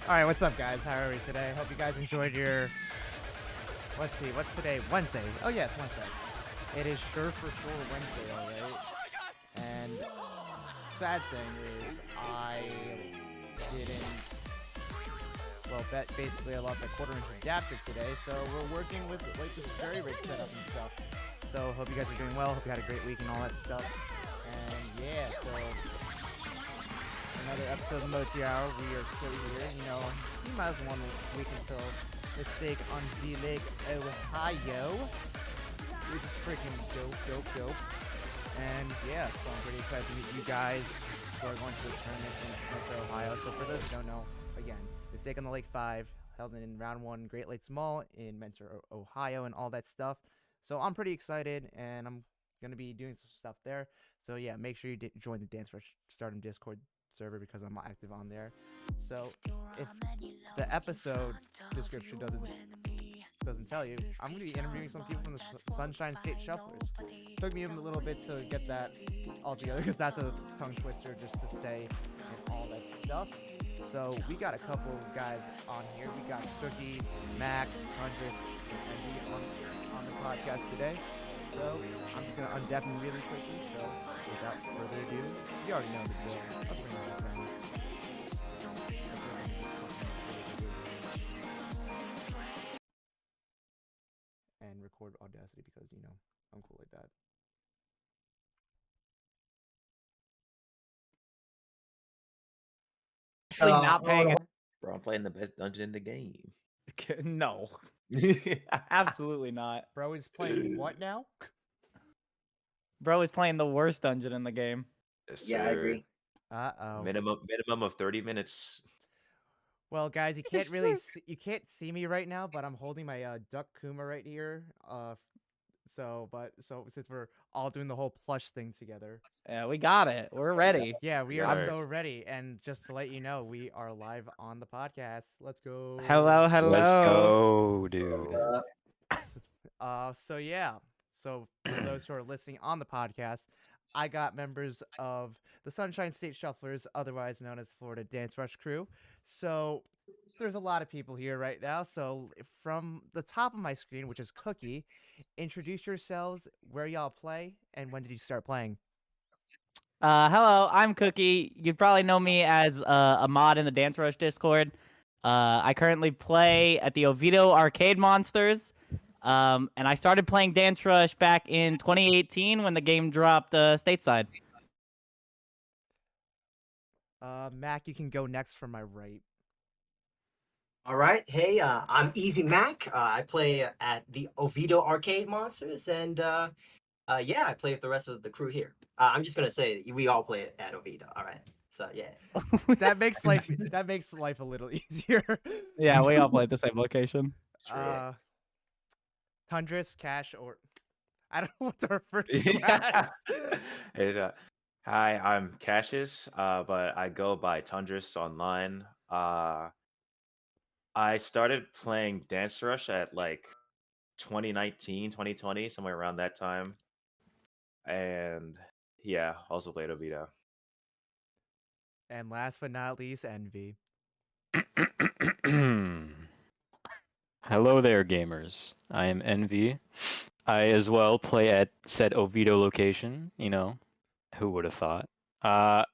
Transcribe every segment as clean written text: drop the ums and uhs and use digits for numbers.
Alright, what's up, guys? How are we today? Hope you guys enjoyed your... Let's see, what's today? Wednesday. Oh, yeah, it's Wednesday. It is sure for sure Wednesday, alright? And sad thing is, I didn't... Well, basically I lost my quarter-inch adapter today, so we're working with, like, this jury rig setup and stuff. So, hope you guys are doing well. Hope you had a great week and all that stuff. And, yeah, so... Another episode of Mottie Hour. We are still here. You know, we might as well 1 week until the stake on the Lake, Ohio, which is freaking dope. And yeah, so I'm pretty excited to meet you guys who are going to the tournament in Metro, Ohio. So for those who don't know, again, the stake on the Lake 5 held in round 1 Great Lakes Mall in Mentor, Ohio, and all that stuff. So I'm pretty excited, and I'm gonna be doing some stuff there. So yeah, make sure you join the DanceRush Stardom Discord server because I'm active on there. So if the episode description doesn't tell you, I'm gonna be interviewing some people from the Sunshine State Shufflers. Took me a little bit to get that all together because that's a tongue twister just to say and all that stuff. So we got a couple of guys on here. We got Stooky, Mac, 100, and on the podcast today. So I'm just gonna undep him really quickly. So without further ado, you already know the drill. Let's bring this down. And record Audacity because, you know, I'm cool like that. Actually not paying it. Bro, I'm playing the best dungeon in the game. No, absolutely not. Bro is playing what now? Bro is playing the worst dungeon in the game. Yes, Yeah, I sir. agree. Uh-oh. Minimum of 30 minutes. Well, guys, you can't really you can't see me right now, but I'm holding my Duck Kuma right here. So since we're all doing the whole plush thing together. Yeah, we got it. We're ready. Yeah, we Yeah. are so ready. And just to let you know, we are live on the podcast. Let's go. Hello. Let's go, dude. So yeah. So for those who are listening on the podcast, I got members of the Sunshine State Shufflers, otherwise known as the Florida DRS crew. So there's a lot of people here right now. So from the top of my screen, which is Cookie, introduce yourselves, where y'all play, and when did you start playing? Hello, I'm Cookie. You probably know me as a mod in the DanceRush Discord. I currently play at the Oviedo Arcade Monsters. And I started playing DanceRush back in 2018 when the game dropped stateside. Mac, you can go next from my right. All right. Hey, I'm Easy Mac. I play at the Oviedo Arcade Monsters, and yeah, I play with the rest of the crew here. I'm just gonna say we all play at Oviedo. All right. So yeah. That makes life a little easier. Yeah, we all play at the same location. Tundris, Cash, or I don't know what to refer to you as. Hey, hi, I'm Cassius, but I go by Tundris online. I started playing Dance Rush at like 2019, 2020, somewhere around that time. And yeah, also played Oviedo. And last but not least, Envy. Hello there, gamers. I am Envy. I as well play at said Oviedo location. You know, who would have thought? I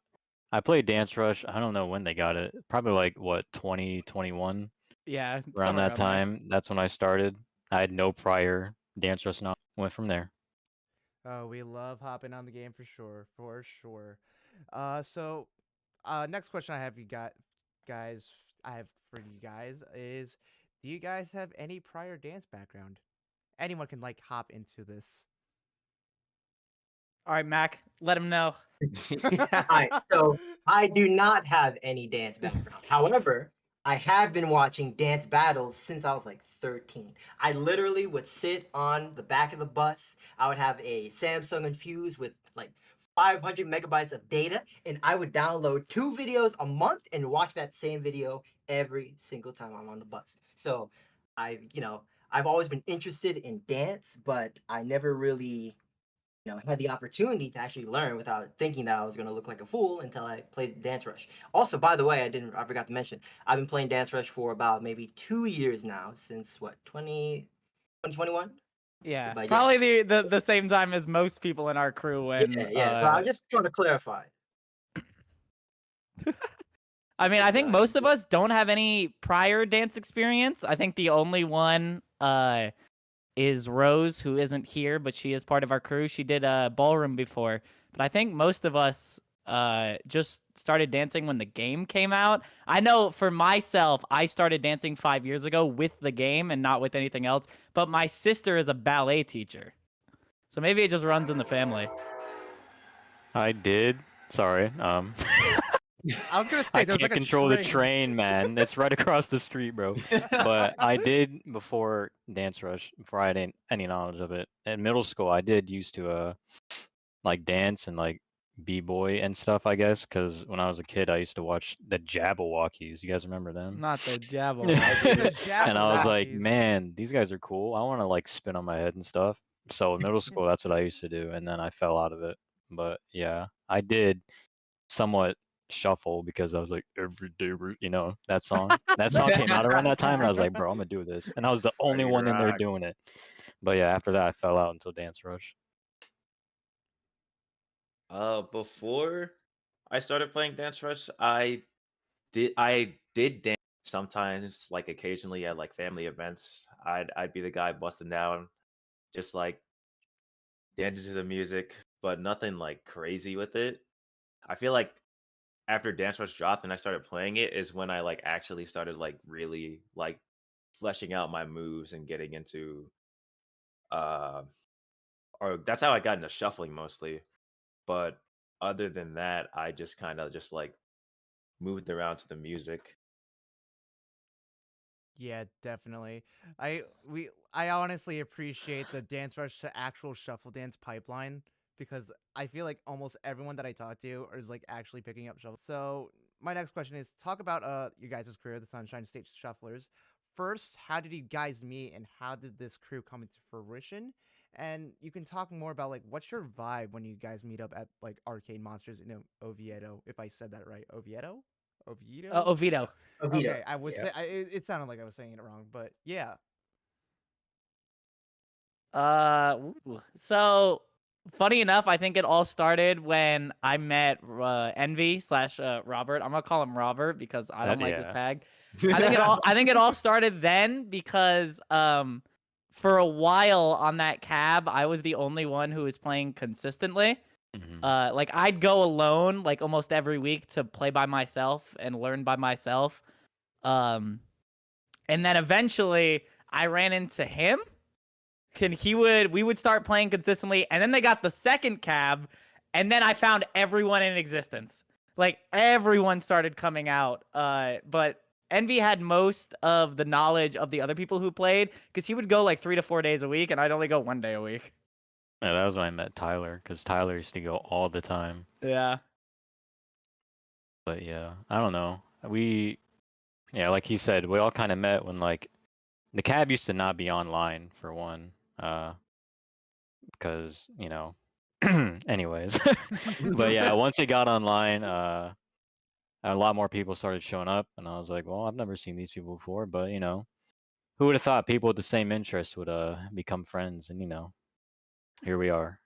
played Dance Rush. I don't know when they got it. Probably like what 2021. Yeah, Around that time. That's when I started. I had no prior Dance Rush. Not went from there. Oh, we love hopping on the game for sure, So, next question I have guys, I have for you guys is, do you guys have any prior dance background? Anyone can like hop into this. All right, Mac, let him know. All right. So I do not have any dance background. However, I have been watching dance battles since I was like 13. I literally would sit on the back of the bus. I would have a Samsung Infuse with like 500 megabytes of data, and I would download 2 videos a month and watch that same video every single time I'm on the bus. So I've always been interested in dance, but I never really I had the opportunity to actually learn without thinking that I was going to look like a fool until I played Dance Rush. Also, by the way, I forgot to mention, I've been playing Dance Rush for about maybe 2 years now, since what, 2021? Yeah, But yeah, probably the same time as most people in our crew when yeah. So I'm just trying to clarify. I mean, I think God. most of us don't have any prior dance experience. I think the only one is Rose, who isn't here, but she is part of our crew. She did ballroom before, but I think most of us just started dancing when the game came out. I know for myself, I started dancing 5 years ago with the game and not with anything else. But my sister is a ballet teacher, so maybe it just runs in the family. I did. Sorry. I was gonna say I there's can't like a control the train. train, man. It's right across the street, bro. But I did before Dance Rush, before I had any knowledge of it. In middle school, I did used to like dance and like b-boy and stuff, I guess, because when I was a kid, I used to watch the Jabberwockies. You guys remember them? Not the I Jabberwocky. The do. And I was like, Jabberwockies. man, these guys are cool. I want to like spin on my head and stuff. So in middle school, that's what I used to do, and then I fell out of it. But yeah, I did somewhat shuffle because I was like everyday root, that song. That song came out around that time, and I was like, bro, I'm gonna do this. And I was the only Ready to one in there rock. doing it. But yeah, after that, I fell out until Dance Rush. Before I started playing Dance Rush, I did dance sometimes, like occasionally at like family events. I'd be the guy busting down, just like dancing to the music, but nothing like crazy with it. I feel like after Dance Rush dropped and I started playing it is when I like actually started like really like fleshing out my moves and getting into uh or that's how I got into shuffling mostly. But other than that, I just kind of just like moved around to the music. Yeah, definitely. I honestly appreciate the Dance Rush to actual shuffle dance pipeline because I feel like almost everyone that I talk to is like actually picking up shuffle. So my next question is talk about you guys' career, the Sunshine State Shufflers. First, how did you guys meet and how did this crew come into fruition? And you can talk more about like what's your vibe when you guys meet up at like Arcade Monsters in Oviedo, if I said that right. Oviedo? Oviedo? Oviedo. Oviedo. Okay, I was Yeah. it sounded like I was saying it wrong, but yeah. So funny enough, I think it all started when I met Envy slash Robert. I'm gonna call him Robert because I don't like his Yeah. tag. I think it all started then because for a while on that cab, I was the only one who was playing consistently. Mhm. Like I'd go alone like almost every week to play by myself and learn by myself. Um, and then eventually I ran into him. We would start playing consistently, and then they got the second cab, and then I found everyone in existence. Like everyone started coming out. But Envy had most of the knowledge of the other people who played because he would go like 3 to 4 days a week, and I'd only go 1 day a week. Yeah, that was when I met Tyler, because Tyler used to go all the time. Yeah. But yeah, I don't know. Yeah, like he said, we all kind of met when like the cab used to not be online for one, because anyways. But yeah, once it got online, a lot more people started showing up, and I was like, well, I've never seen these people before, but who would have thought people with the same interests would become friends, and here we are.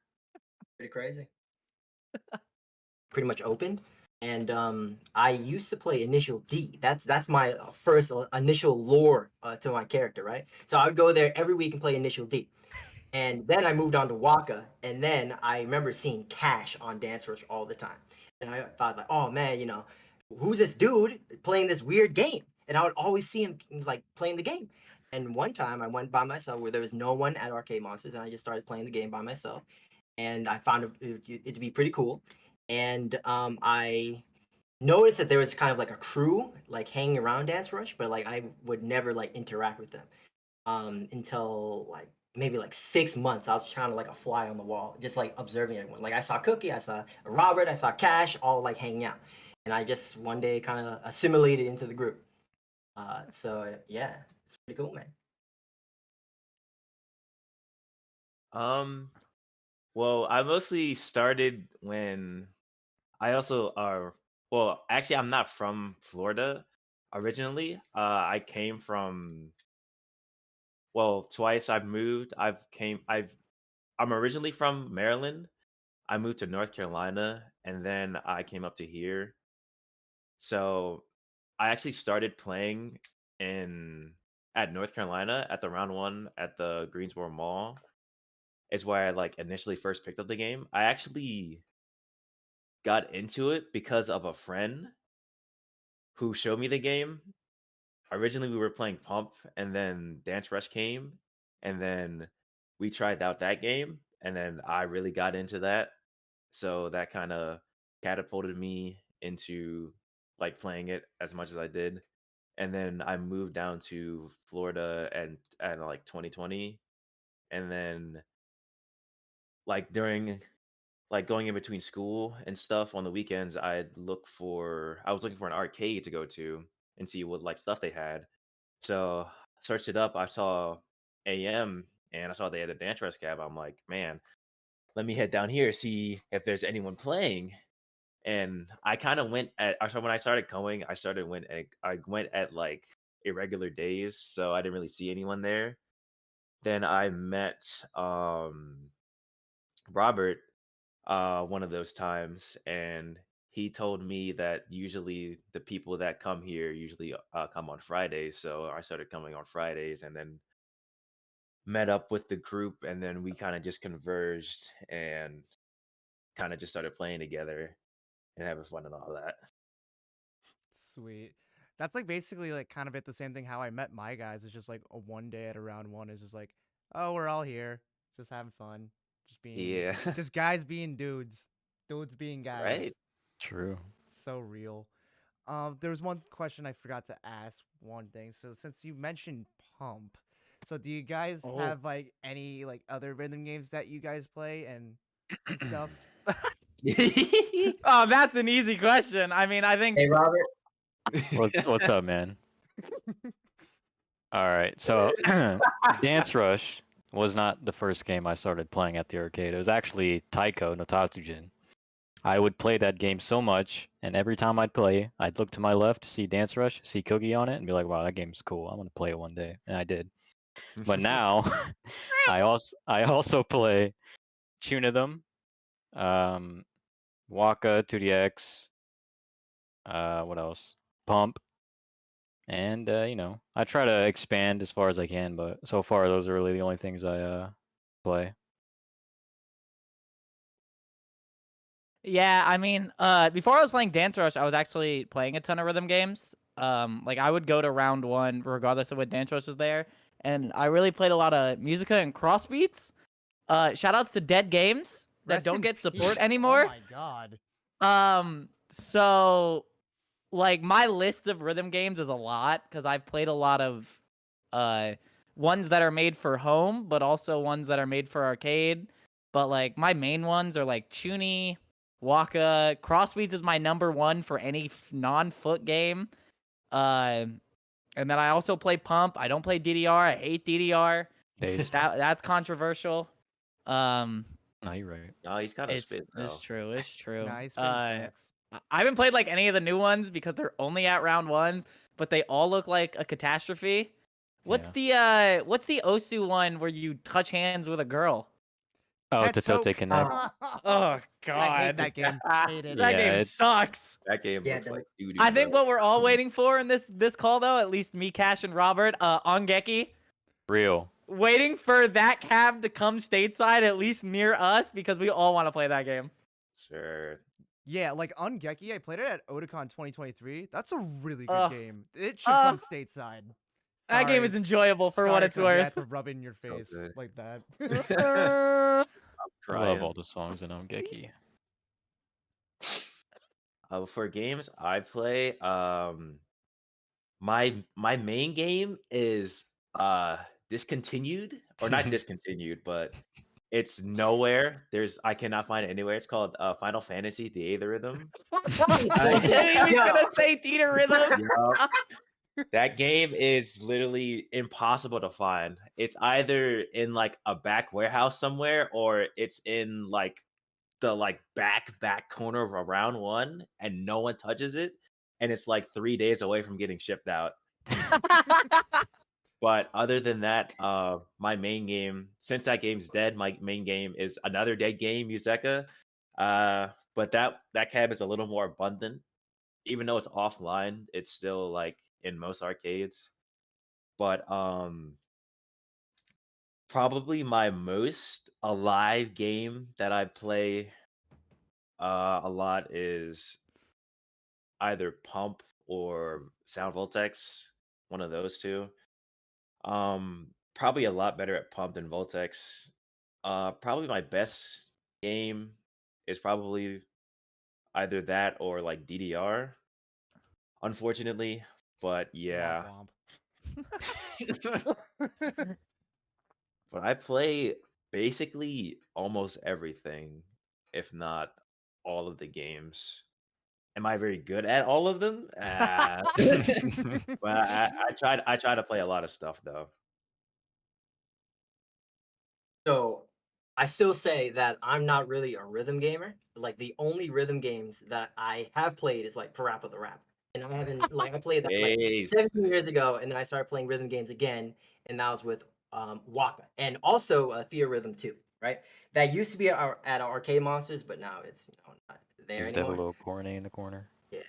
Pretty crazy. Pretty much opened. And I used to play Initial D. That's my first initial lore to my character, right? So I would go there every week and play Initial D. And then I moved on to Waka, and then I remember seeing Cash on Dance Rush all the time. And I thought like, oh man, who's this dude playing this weird game? And I would always see him like playing the game. And one time I went by myself where there was no one at Arcade Monsters, and I just started playing the game by myself. And I found it to be pretty cool. And I noticed that there was kind of like a crew like hanging around Dance Rush, but like I would never like interact with them until like maybe like 6 months. I was trying to like a fly on the wall, just like observing everyone. Like I saw Cookie, I saw Robert, I saw Cash, all like hanging out, and I just one day kind of assimilated into the group. So yeah, it's pretty cool, man. Um, Well, I mostly started when I also are. Well, actually, I'm not from Florida originally. I came from. Well, twice I've moved. I'm originally from Maryland. I moved to North Carolina, and then I came up to here. So I actually started playing in at North Carolina at the round one at the Greensboro Mall. Is where I like initially first picked up the game. I actually got into it because of a friend who showed me the game. Originally we were playing Pump and then Dance Rush came and then we tried out that game and then I really got into that. So that kind of catapulted me into like playing it as much as I did. And then I moved down to Florida and at like 2020 and then like during like going in between school and stuff on the weekends, I was looking for an arcade to go to and see what like stuff they had. So searched it up. I saw AM and I saw they had a dance rush cab. I'm like, man, let me head down here see if there's anyone playing. And I kind of went at so when I started going, I went at like irregular days, so I didn't really see anyone there. Then I met Robert one of those times, and he told me that usually the people that come here usually come on Fridays. So I started coming on Fridays, and then met up with the group, and then we kind of just converged and kind of just started playing together and having fun and all that. Sweet. That's like basically like kind of at the same thing how I met my guys. It's just like a one day at a round one is just like, oh, we're all here, just having fun, just being, Yeah. just guys being dudes, dudes being guys. Right. True. So real. There was one question I forgot to ask. One thing. So since you mentioned Pump, so do you guys Oh. have like any like other rhythm games that you guys play and stuff? Oh, that's an easy question. I mean, I think Hey, Robert. What's up, man? All right, so Dance Rush was not the first game I started playing at the arcade. It was actually Taiko no Tatsujin. I would play that game so much, and every time I'd play, I'd look to my left, see Dance Rush, see Cookie on it, and be like, "Wow, that game's cool. I'm gonna play it one day," and I did. But now, I also play Tunithm, Waka 2DX, what else? Pump, and you know, I try to expand as far as I can, but so far those are really the only things I play. Yeah, I mean, before I was playing Dance Rush, I was actually playing a ton of rhythm games. Like I would go to round one regardless of what Dance Rush was there, and I really played a lot of Musica and Crossbeats. Shout outs to Dead Games that Rest don't in get support peace. anymore. Oh my god. So like my list of rhythm games is a lot because I've played a lot of ones that are made for home, but also ones that are made for arcade. But like my main ones are like Chuny, Waka. Crossbeats is my number one for any non-foot game. And then I also play Pump. I don't play DDR. I hate DDR. Days. That's controversial. No, you're right. Oh, he's got a It's spit though. true. It's true. Nice facts. I haven't played like any of the new ones because they're only at round ones, but they all look like a catastrophe. What's the Osu one where you touch hands with a girl? Oh, That's so Totote Connect. Oh god. I hate that game. Hate it. That Yeah, game it's- sucks. That game Yeah, looks like doo-doo, I think bro. what we're all waiting for in this call though, at least me, Cash, and Robert, Ongeki, Real. waiting for that cab to come stateside at least near us because we all want to play that game. Sure. Yeah, like Ungeki, I played it at Otakon 2023. That's a really good Ugh. game. It should come stateside. That game Sorry. is enjoyable for what Sorry, it's Cody, I worth. had to rub it in your face good. like that. I love Crying. all the songs in Ongeki. For games I play, my main game is discontinued or not discontinued, but it's nowhere. I cannot find it anywhere. It's called Final Fantasy: The Eighth Rhythm. He's gonna say Theater Rhythm. Yup. That game is literally impossible to find. It's either in like a back warehouse somewhere, or it's in like the back corner of a round one, and no one touches it, and it's like 3 days away from getting shipped out. But other than that, my main game, since that game's dead, my main game is another dead game, Museka. But that cab is a little more abundant. Even though it's offline, it's still like in most arcades. But probably my most alive game that I play a lot is either Pump or Sound Voltex, one of those two. Probably a lot better at Pump than Voltex. Probably my best game is probably either that or like DDR, unfortunately. But yeah. Womp But I play basically almost everything, if not all of the games. Am I very good at all of them? womp. But I try to play a lot of stuff though. So I still say that I'm not really a rhythm gamer. Like the only rhythm games that I have played is like Parappa the Rapper. And I haven't like I played that like Ace. 17 years ago, and then I started playing rhythm games again, and that was with Waka and also Theorhythm 2, right? That used to be at our Arcade Monsters, but now it's not there Used to have a anymore. little cornet in the corner. Yeah.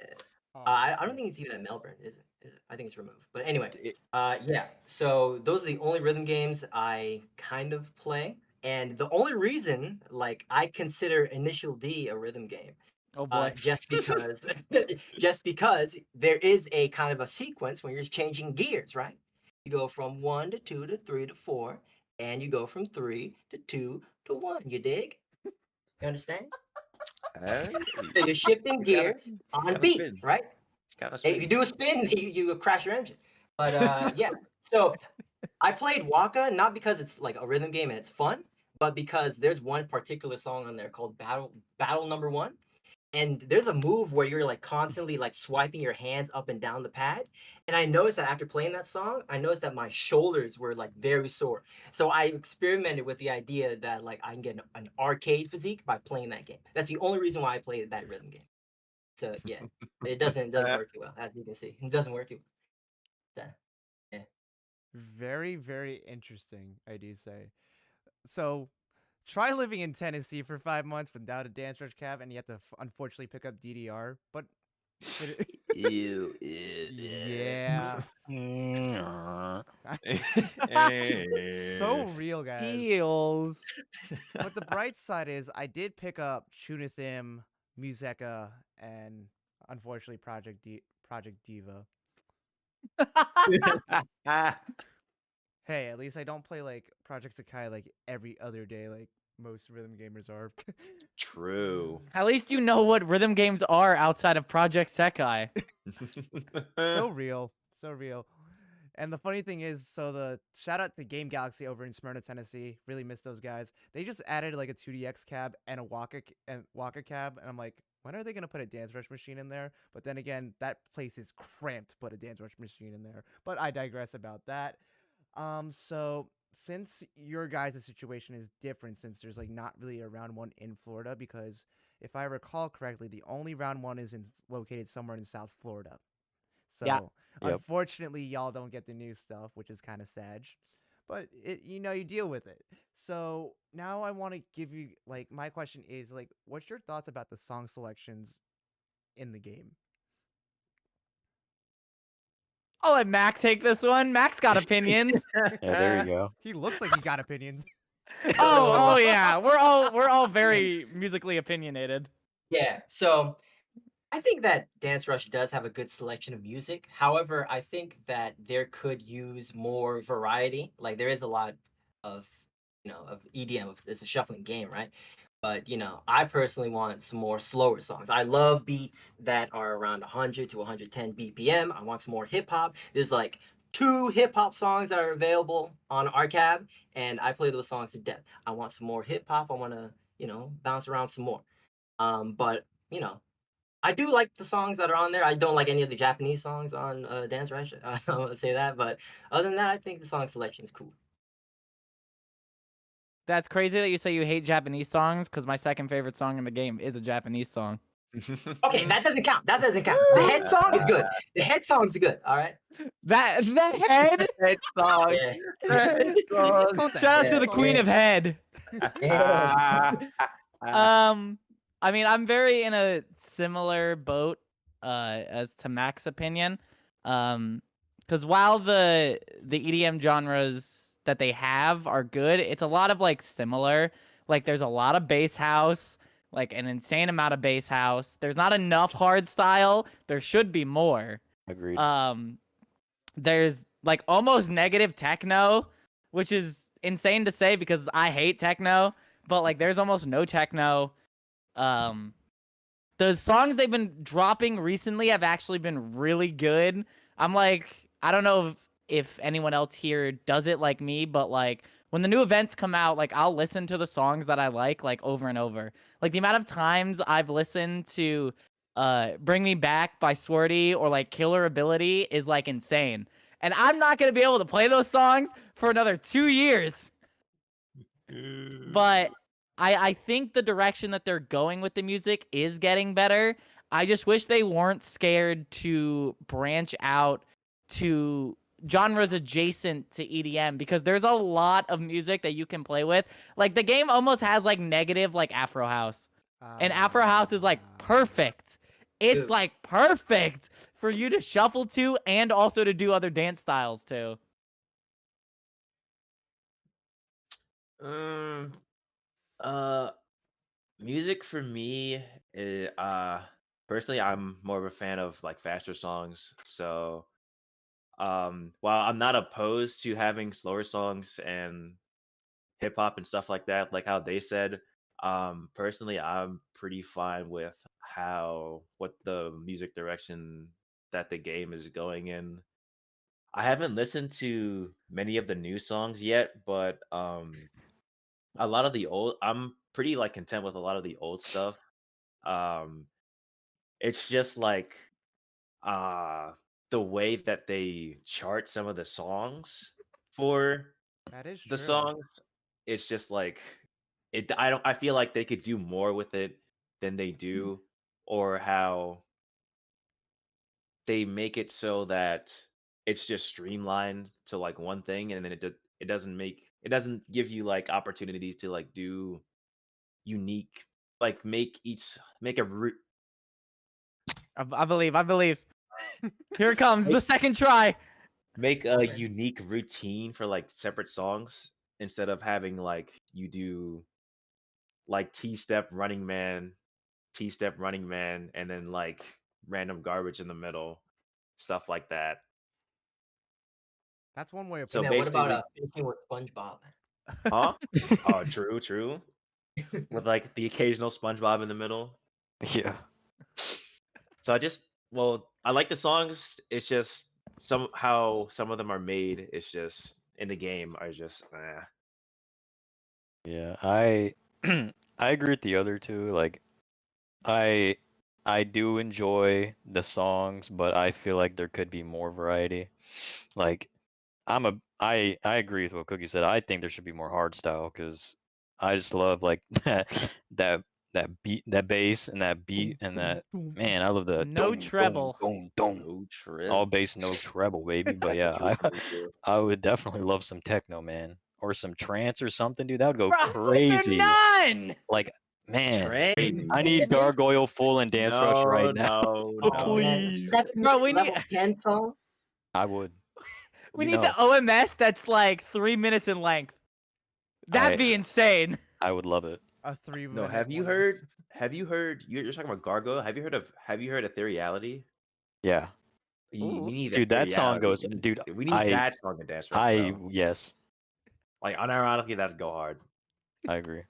Oh, I don't think it's even at Melbourne, is it? I think it's removed. But anyway, It- yeah. So those are the only rhythm games I kind of play, and the only reason, like, I consider Initial D a rhythm game, Oh boy. just because, just because there is a kind of a sequence when you're changing gears, right? You go from 1 to 2 to 3 to 4, and you go from 3 to 2 to 1. You dig? You understand? uh, So you're shifting it's gotta, gears on gotta beat, spin. right? It's gotta If you spin. do a spin, you crash your engine. But yeah, so I played Waka not because it's like a rhythm game and it's fun, but because there's one particular song on there called Battle Number One, and there's a move where you're like constantly like swiping your hands up and down the pad. And I noticed that after playing that song, I noticed that my shoulders were like very sore. So I experimented with the idea that like I can get an arcade physique by playing that game. That's the only reason why I played that rhythm game. So yeah, it doesn't work too well, as you can see. It doesn't work too well. So, yeah. Very, very interesting, I do say. So, try living in Tennessee for 5 months without a Dance Rush cab, and you have to unfortunately pick up DDR. But Ew. yeah, Eh. so real, guys. Heels. But the bright side is, I did pick up Chunithim, Museka, and unfortunately Project Diva. Hey, at least I don't play like Project Sakai like every other day, like most rhythm gamers are. True. At least you know what rhythm games are outside of Project Sekai. So real, so real. And the funny thing is, so the shout out to Game Galaxy over in Smyrna, Tennessee. Really miss those guys. They just added like a 2DX cab and a Waka cab, and I'm like, when are they gonna put a Dance Rush machine in there? But then again, that place is cramped to put a Dance Rush machine in there. But I digress about that. So since your guys' situation is different, since there's like not really a round one in Florida, because if I recall correctly, the only round one is located somewhere in South Florida. So Yeah. Yep. unfortunately, y'all don't get the new stuff, which is kind of sad. But you deal with it. So now I want to give you like my question is like, what's your thoughts about the song selections in the game? I'll let Mac take this one. Mac's got opinions. Yeah, there you go. He looks like he got opinions. Oh yeah. We're all very musically opinionated. Yeah. So I think that Dance Rush does have a good selection of music. However, I think that there could use more variety. Like there is a lot of of EDM. It's a shuffling game, right? But I personally want some more slower songs. I love beats that are around 100 to 110 BPM. I want some more hip hop. There's like 2 hip hop songs that are available on Arcab, and I play those songs to death. I want some more hip hop. I want to bounce around some more. But I do like the songs that are on there. I don't like any of the Japanese songs on Dance Rush. I want to say that, but other than that, I think the song selection is cool. That's crazy that you say you hate Japanese songs, because my second favorite song in the game is a Japanese song. Okay, that doesn't count. That doesn't count. The head song is good. The head song's good. All right. That head. Head song. Yeah. Head It's song. called the Shout out head to the song. Queen of Head. Yeah. I mean, I'm very in a similar boat as to Mac's opinion. Because while the EDM genres that they have are good, it's a lot of like similar. Like there's a lot of bass house, like an insane amount of bass house. There's not enough hard style. There should be more. Agreed. There's like almost negative techno, which is insane to say because I hate techno, but like there's almost no techno. The songs they've been dropping recently have actually been really good. I'm like, I don't know if anyone else here does it like me, but like when the new events come out, like I'll listen to the songs that I like over and over. Like the amount of times I've listened to Bring Me Back by Swarty or like Killer Ability is like insane. And I'm not going to be able to play those songs for another 2 years. But I think the direction that they're going with the music is getting better. I just wish they weren't scared to branch out to genres adjacent to EDM, because there's a lot of music that you can play with. Like the game almost has like negative like Afro house. And Afro house is like perfect. It's Dude. like perfect for you to shuffle to and also to do other dance styles too. Music for me, personally, I'm more of a fan of like faster songs. So, while I'm not opposed to having slower songs and hip hop and stuff like that, like how they said, personally, I'm pretty fine with what the music direction that the game is going in. I haven't listened to many of the new songs yet, but a lot of the old, I'm pretty like content with a lot of the old stuff. Um, it's just like uh the way that they chart some of the songs for That is the true. songs. It's just like I feel like they could do more with it than they do, or how they make it so that it's just streamlined to like one thing, and then it doesn't give you like opportunities to like do unique, like make a root. I believe. Here it comes, the second try. Make a unique routine for like separate songs instead of having like you do like T step running man, and then like random garbage in the middle, stuff like that. That's one way of So Hey putting man, what about basically, thinking with SpongeBob? huh? Oh, true. With like the occasional SpongeBob in the middle. Yeah. So I like the songs. It's just somehow some of them are made. It's just in the game are just Yeah. I I agree with the other two. Like I I do enjoy the songs, but I feel like there could be more variety. Like I agree with what Cookie said. I think there should be more hard style because I just love like that that bass and that beat and that man. I love the No dum dum treble. dum dum. no trip. All bass, no treble, baby. But yeah, True. I would definitely love some techno, man, or some trance or something, dude. That would go Bro, crazy. none. Like, man, Train. I need Gargoyle full and Dance Rush right now. No, Oh man, Please. 7 Bro, minute we level need 10 song. I would. we You need know, the OMS that's like 3 minutes in length. That'd be insane. I would love it. a 3 No, minute. have you heard? Have you heard? You're talking about Gargoyle. Have you heard of Ethereality? Yeah, We need dude, that song Ethereality. goes, dude. We need that song to dance right, bro. Yes, Like unironically, that'd go hard. I agree.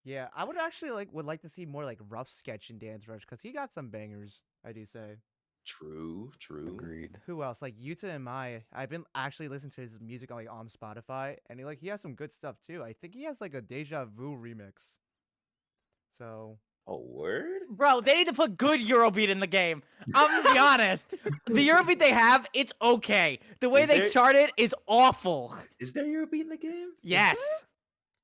Yeah, I would actually would like to see more like rough sketch in Dance Rush because he got some bangers. I do say. True. Agreed. Who else? Like Yuta and Mai. I've been actually listening to his music like on Spotify, and he has some good stuff too. I think he has like a Deja Vu remix. So Oh, word? Bro, they need to put good Eurobeat in the game. I'm gonna be honest. The Eurobeat they have, it's okay. The way Is they there- chart it is awful. Is there Eurobeat in the game? Yes.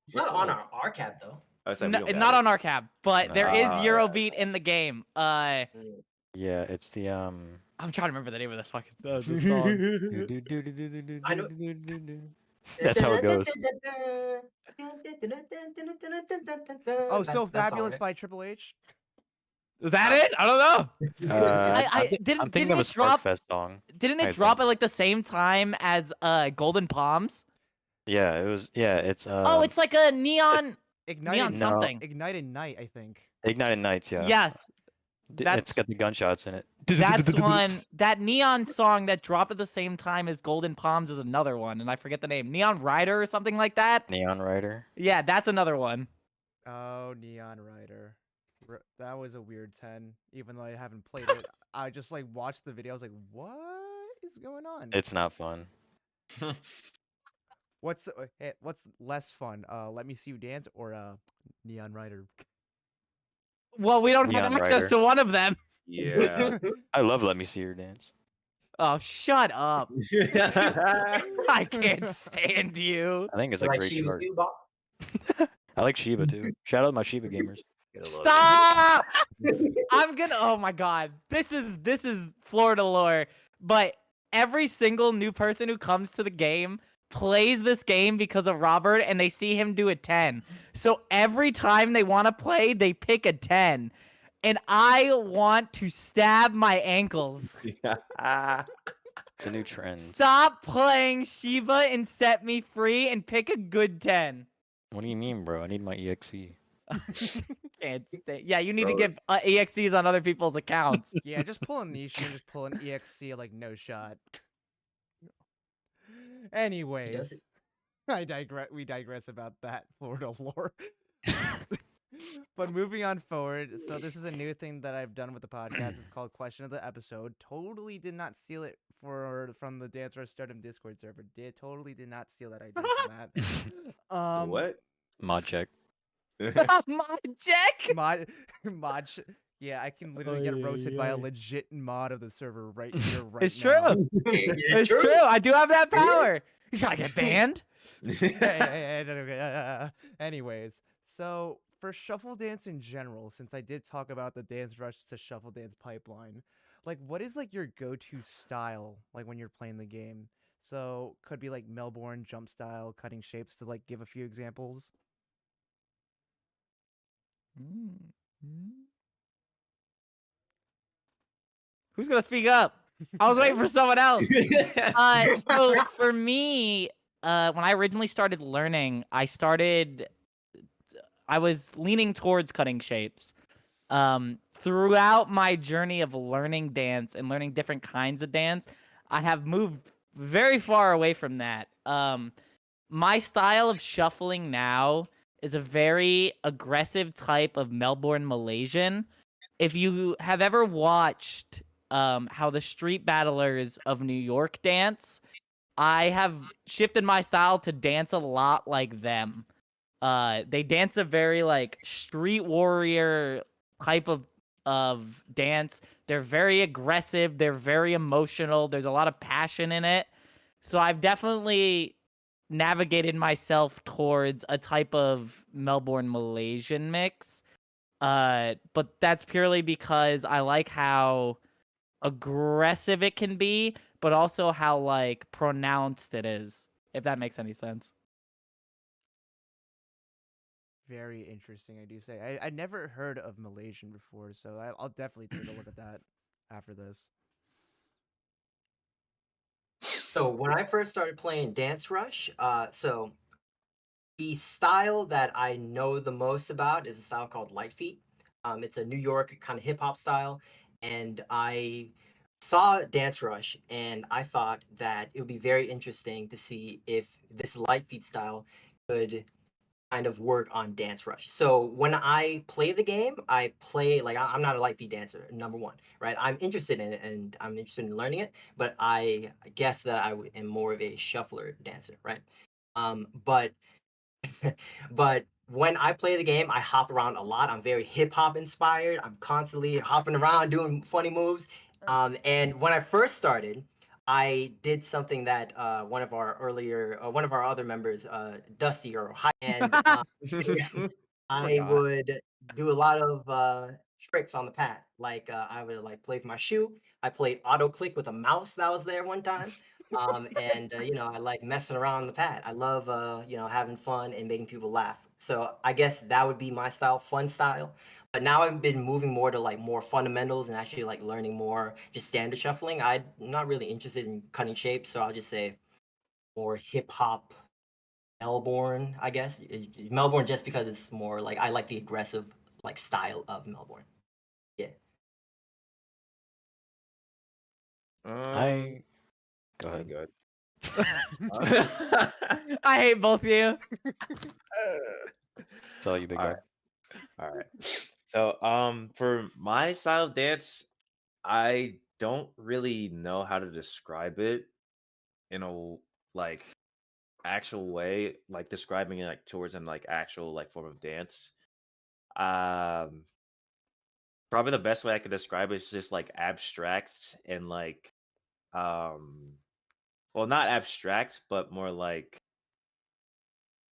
It's not on our RCAP though. I said we don't Not got on our cab, but there is Ah, Eurobeat in the game. Mm. Yeah, it's the I'm trying to remember the name of the fucking the it. song. I know. That's how it goes. Oh, So That's all, Fabulous right? by Triple H. Is that it? I don't know. I'm thinking of a Sparkfest song. Didn't I it drop think. at like the same time as Golden Palms? Yeah, it was. Yeah, it's. Oh, it's like a neon Ignited No. something. Ignited Night, I think. Ignited Nights. Yeah. Yes. It's That's got the gunshots in it. that's one. That neon song that dropped at the same time as Golden Palms is another one, and I forget the name. Neon Rider or something like that. Neon Rider. Yeah, that's another one. Oh, Neon Rider. That was a weird 10. Even though I haven't played it, I just like watched the video. I was like, what is going on? It's not fun. What's less fun? Let Me See You Dance or Neon Rider? Well, we don't have Neon access Rider. to one of them. Yeah. I love Let Me See Your Dance. Oh, shut up. I can't stand you. I think it's a Like great Shiba chart. Inu, Bob? I like Shiba too. Shout out my Shiba gamers. Stop! I'm gonna. Oh my god, this is Florida lore. But every single new person who comes to the game plays this game because of Robert, and they see him do a 10. So every time they want to play, they pick a 10, and I want to stab my ankles. It's a new trend. Stop playing Shiba and set me free, and pick a good 10. What do you mean, bro? I need my EXE. Can't stay. Yeah, you need to Bro. get EXEs on other people's accounts. Yeah, just pull a niche and just pull an EXC like no shot. Anyways, it. I digress. We digress about that Florida lore. But moving on forward, so this is a new thing that I've done with the podcast. It's called Question of the Episode. Totally did not steal it from the DanceRush Stardom Discord server. Totally did not steal that idea from that. What? Mod check. My check. Mod. Yeah, I can literally get roasted by a legit mod of the server right here, right It's now. true. It's true. I do have that power. You trying to get banned? Anyways, so for shuffle dance in general, since I did talk about the Dance Rush to Shuffle Dance pipeline, like what is like your go-to style like when you're playing the game? So could be like Melbourne jump style, cutting shapes to like give a few examples. Who's gonna speak up? I was waiting for someone else. So for me, when I originally started learning, I was leaning towards cutting shapes. Throughout my journey of learning dance and learning different kinds of dance, I have moved very far away from that. My style of shuffling now is a very aggressive type of Melbourne Malaysian. If you have ever watched how the street battlers of New York dance, I have shifted my style to dance a lot like them. They dance a very like street warrior type of dance. They're very aggressive. They're very emotional. There's a lot of passion in it. So I've definitely navigated myself towards a type of Melbourne Malaysian mix. But that's purely because I like how aggressive it can be, but also how like pronounced it is, if that makes any sense. Very interesting, I do say. I never heard of Malaysian before, so I'll definitely take a look at that after this. So when I first started playing Dance Rush, so the style that I know the most about is a style called Light Feet. It's a New York kind of hip hop style, and I saw Dance Rush, and I thought that it would be very interesting to see if this Light Feet style could kind of work on Dance Rush. So when I play the game, I play like I'm not a light feet dancer, number one, right? I'm interested in it and I'm interested in learning it, but I guess that am more of a shuffler dancer, right? But but when I play the game, I hop around a lot. I'm very hip hop inspired. I'm constantly hopping around doing funny moves. And when I first started, I did something that one of our other members, Dusty or High, and I Forgot. would do a lot of tricks on the pad. Like I would like play with my shoe. I played auto click with a mouse that was there one time. And I like messing around on the pad. I love having fun and making people laugh. So I guess that would be my style, fun style. But now I've been moving more to like more fundamentals and actually like learning more just standard shuffling. I'm not really interested in cutting shapes, so I'll just say more hip hop Melbourne, I guess. Melbourne just because it's more like I like the aggressive like style of Melbourne. Yeah. Um, Go ahead. good. I hate both of you. It's all you, big dog. All right. So, for my style of dance, I don't really know how to describe it in a like actual way, like describing it like towards an like actual like form of dance. Um, Probably the best way I could describe it is just like abstract and like um, well, not abstract, but more like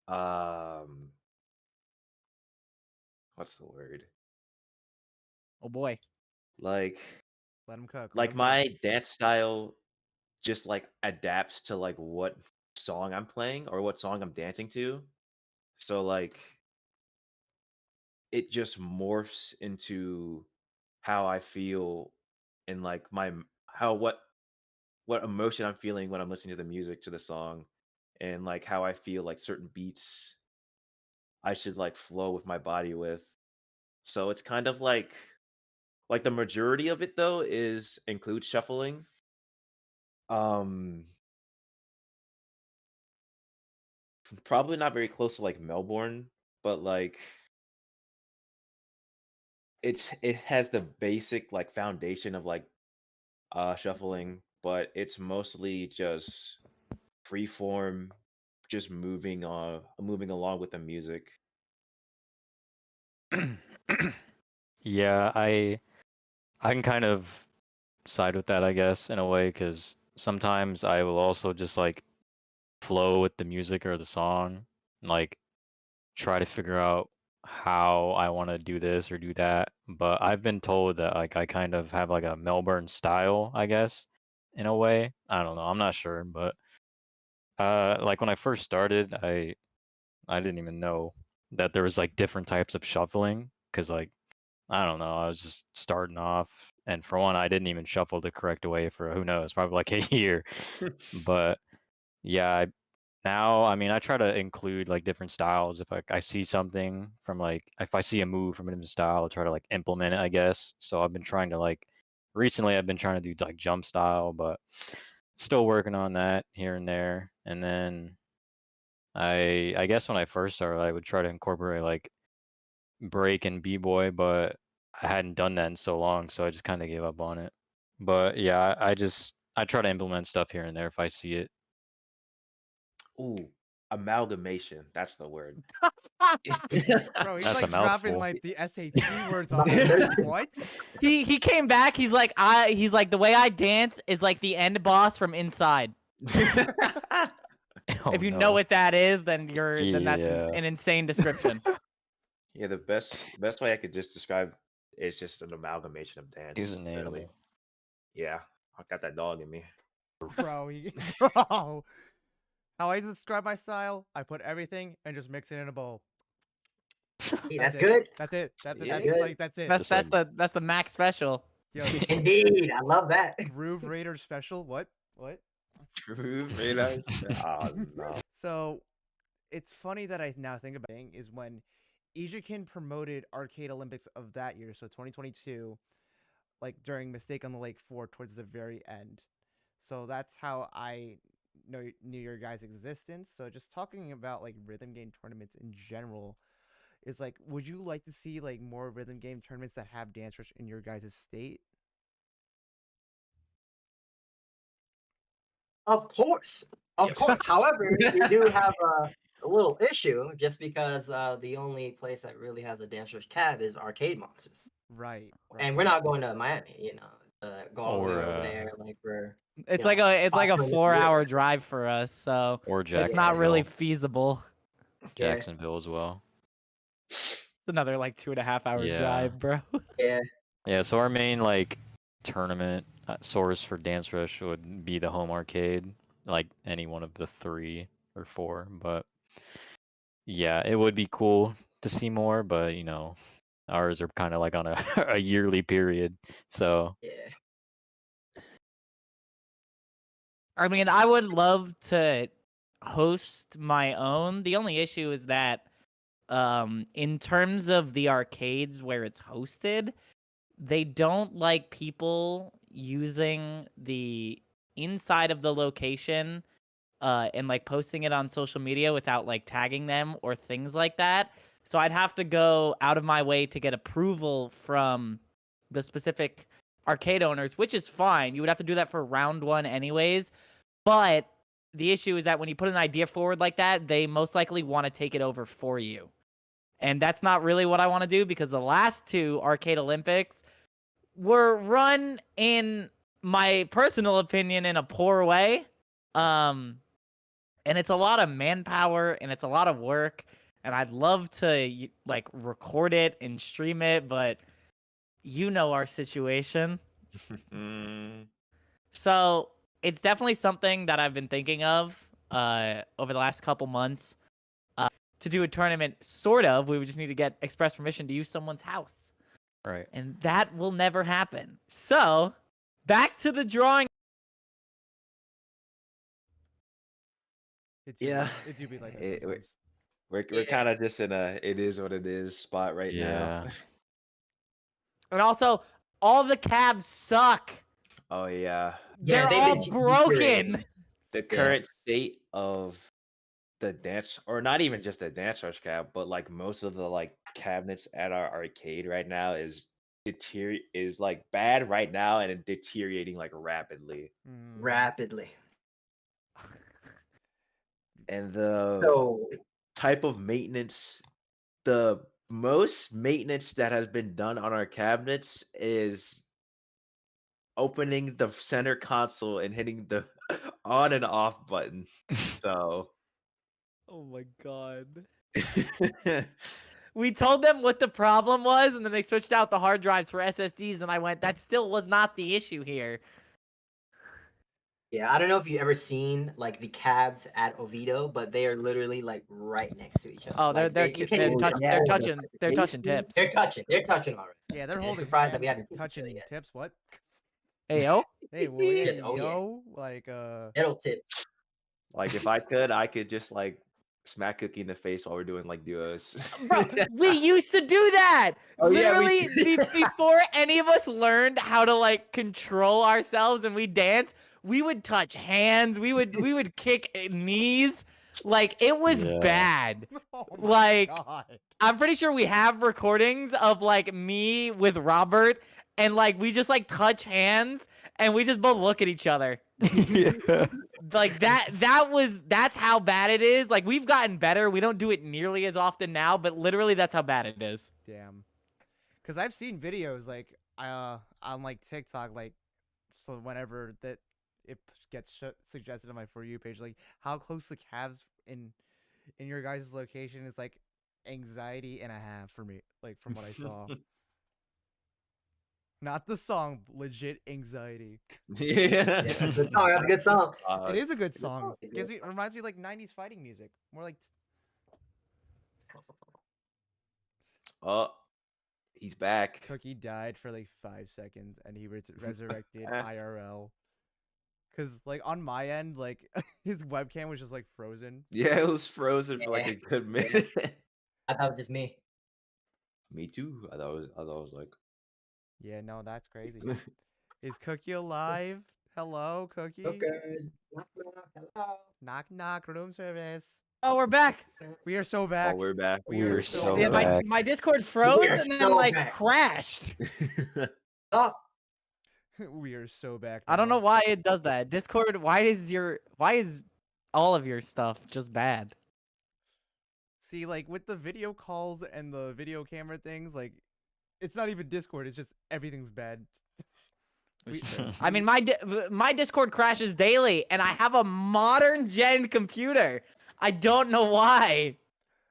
um, what's the word? Oh boy. Like Let him cook. Let like him cook. my dance style just like adapts to like what song I'm playing or what song I'm dancing to. So like it just morphs into how I feel and like how what emotion I'm feeling when I'm listening to the music to the song and like how I feel like certain beats I should like flow with my body with. So it's kind of like the majority of it though is includes shuffling. Um Probably not very close to like Melbourne, but like it has the basic like foundation of like shuffling, but it's mostly just free form, just moving along with the music. Yeah, I can kind of side with that, I guess, in a way, because sometimes I will also just like flow with the music or the song, and, like try to figure out how I want to do this or do that. But I've been told that like I kind of have like a Melbourne style, I guess, in a way. I don't know, I'm not sure, but like when I first started, I didn't even know that there was like different types of shuffling, because like I don't know, I was just starting off, and for one, I didn't even shuffle the correct way for who knows, probably like a year. But yeah, now I mean I try to include like different styles. If I see something from like if I see a move from a different style, I'll try to like implement it, I guess. So I've been trying to like recently I've been trying to do like jump style, but still working on that here and there. And then I guess when I first started, I would try to incorporate like break and b-boy, but I hadn't done that in so long, so I just kind of gave up on it. But yeah, I try to implement stuff here and there if I see it. Ooh, amalgamation. That's the word. Bro, he's That's a like dropping mouthful. like the SAT words on us. What? He came back. He's like the way I dance is like the end boss from Inside. Oh, If you no. know what that is, then that's Yeah. an insane description. Yeah, the best way I could just describe is just an amalgamation of dance. He's an Really. animal. Yeah, I got that dog in me. Bro, bro. How I describe my style, I put everything and just mix it in a bowl. Hey, that's it. good. That's it. That's Yeah. it. Good. Like that's it. That's Just like that's the max special. Yo, Indeed, I love that. Groove Raider special. What? What? True radars. Oh no. So it's funny that I now think about it is when Ijikin promoted Arcade Olympics of that year, so 2022, like during Mistake on the Lake 4 towards the very end. So that's how I knew your guys' existence. So just talking about like rhythm game tournaments in general is like, would you like to see like more rhythm game tournaments that have Dance Rush in your guys' state? Of course. Of course. However, we do have a little issue just because the only place that really has a Dance Rush cab is Arcade Monsters. Right. And we're not going to Miami, go all the way Or, over there like we're It's you like know, a 5 minutes away. 4-hour drive for us, so or it's Jacksonville. not really feasible. Yeah. Jacksonville as well. It's another like 2.5-hour Yeah. drive, bro. Yeah. Yeah, so our main like tournament source for Dance Rush would be the home arcade, like any one of the 3 or 4. But yeah, it would be cool to see more, but ours are kind of like on a a yearly period. So Yeah. I mean, I would love to host my own. The only issue is that in terms of the arcades where it's hosted, they don't like people using the inside of the location and like posting it on social media without like tagging them or things like that. So I'd have to go out of my way to get approval from the specific arcade owners, which is fine. You would have to do that for round 1 anyways. But the issue is that when you put an idea forward like that, they most likely want to take it over for you. And that's not really what I want to do, because the last 2 Arcade Olympics were run, in my personal opinion, in a poor way. And it's a lot of manpower and it's a lot of work. And I'd love to like record it and stream it, but you know our situation. So it's definitely something that I've been thinking of over the last couple months. To do a tournament, sort of. We would just need to get express permission to use someone's house. right. And that will never happen. So, back to the drawing. Yeah, It do be like that it- sometimes. We're Yeah. kind of just in a it is what it is spot right now. Yeah. And also, all the cabs suck. Oh yeah, Yeah, They're they've all been broken. deteriorating. the current state of the dance, or not even just the Dance Rush cab, but like most of the like cabinets at our arcade right now is like bad right now and deteriorating like rapidly. Rapidly. And the So type of maintenance, the most maintenance that has been done on our cabinets is opening the center console and hitting the on and off button. So Oh my god. We told them what the problem was, and then they switched out the hard drives for SSDs, and I went, that still was not the issue here. yeah, I don't know if you've ever seen like the cabs at Oviedo, but they are literally like right next to each other. Oh, Like, they're you can't they're, even touch, jump they're over touching them. they're touching tips. They're touching already. Yeah, they're Yeah, holding surprised that we hands, haven't kicked each other touching yet. tips. What? Hey yo. Hey, well, yeah, Oh, yeah. yo, like It'll tip. like if I could just like smack Cookie in the face while we're doing like duos. Bro, we used to do that. Oh, yeah, we Literally, before any of us learned how to like control ourselves and we dance, we would touch hands. We would kick knees. Like it was Yeah. bad. oh my Like, God. I'm pretty sure we have recordings of like me with Robert, and like we just like touch hands and we just both look at each other. Yeah. Like that's how bad it is. Like we've gotten better. We don't do it nearly as often now, but literally that's how bad it is. Damn. Cause I've seen videos like on like TikTok, like so whenever that it gets suggested on my For You page, like how close the calves in your guys' location is like anxiety and a half for me, like from what I saw. Not the song, legit anxiety. Yeah. Yeah, good song. That's a good song. It is a good good song. song, it is. It reminds me of like 90s fighting music. More like Oh, he's back. Cookie died for like 5 seconds and he resurrected IRL. Cause like on my end, like his webcam was just like frozen. Yeah, it was frozen for like a good minute. I thought it was just me. Me too. I thought it was like. Yeah, no, that's crazy. Is Cookie alive? Hello, Cookie. Okay. Knock, knock, hello. Knock knock, room service. Oh, we're back. We are so back. Oh, we're back. We We are were so so Yeah, back. my Discord froze We are and then so like back. crashed. Oh, We are so back. I don't now. know why it does that. Discord, why is all of your stuff just bad? See, like with the video calls and the video camera things, like it's not even Discord. It's just everything's bad. It's We- true. I mean, my Discord crashes daily, and I have a modern gen computer. I don't know why.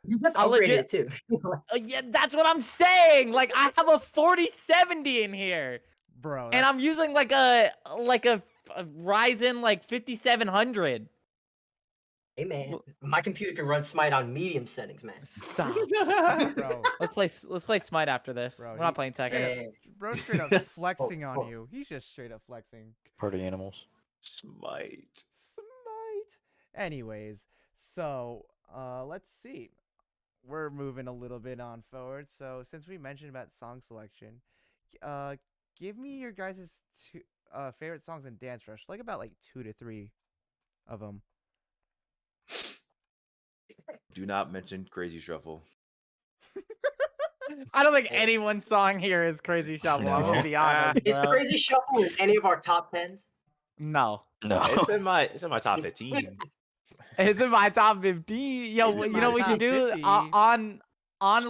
You just I'll upgraded legit- it too. Yeah, that's what I'm saying. Like, I have a 4070 in here, Bro, and I'm using like a Ryzen like 5700. Hey man, my computer can run Smite on medium settings, man. Stop. bro, Let's play Smite after this. Bro, We're not playing Tekken. Hey, bro, straight up flexing on oh. you. He's just straight up flexing. Party animals. Smite. Smite. Anyways, so let's see. We're moving a little bit on forward. So since we mentioned about song selection, give me your guys' favorite songs in Dance Rush. Like about like 2 to 3 of them. Do not mention Crazy Shuffle. I don't think anyone's song here is Crazy Shuffle. I'm gonna be honest, Is bro. Crazy Shuffle in any of our top 10s? No. No. It's in my top 15. It's in my top 15. Yo, It's in you know my what we should top do 50. on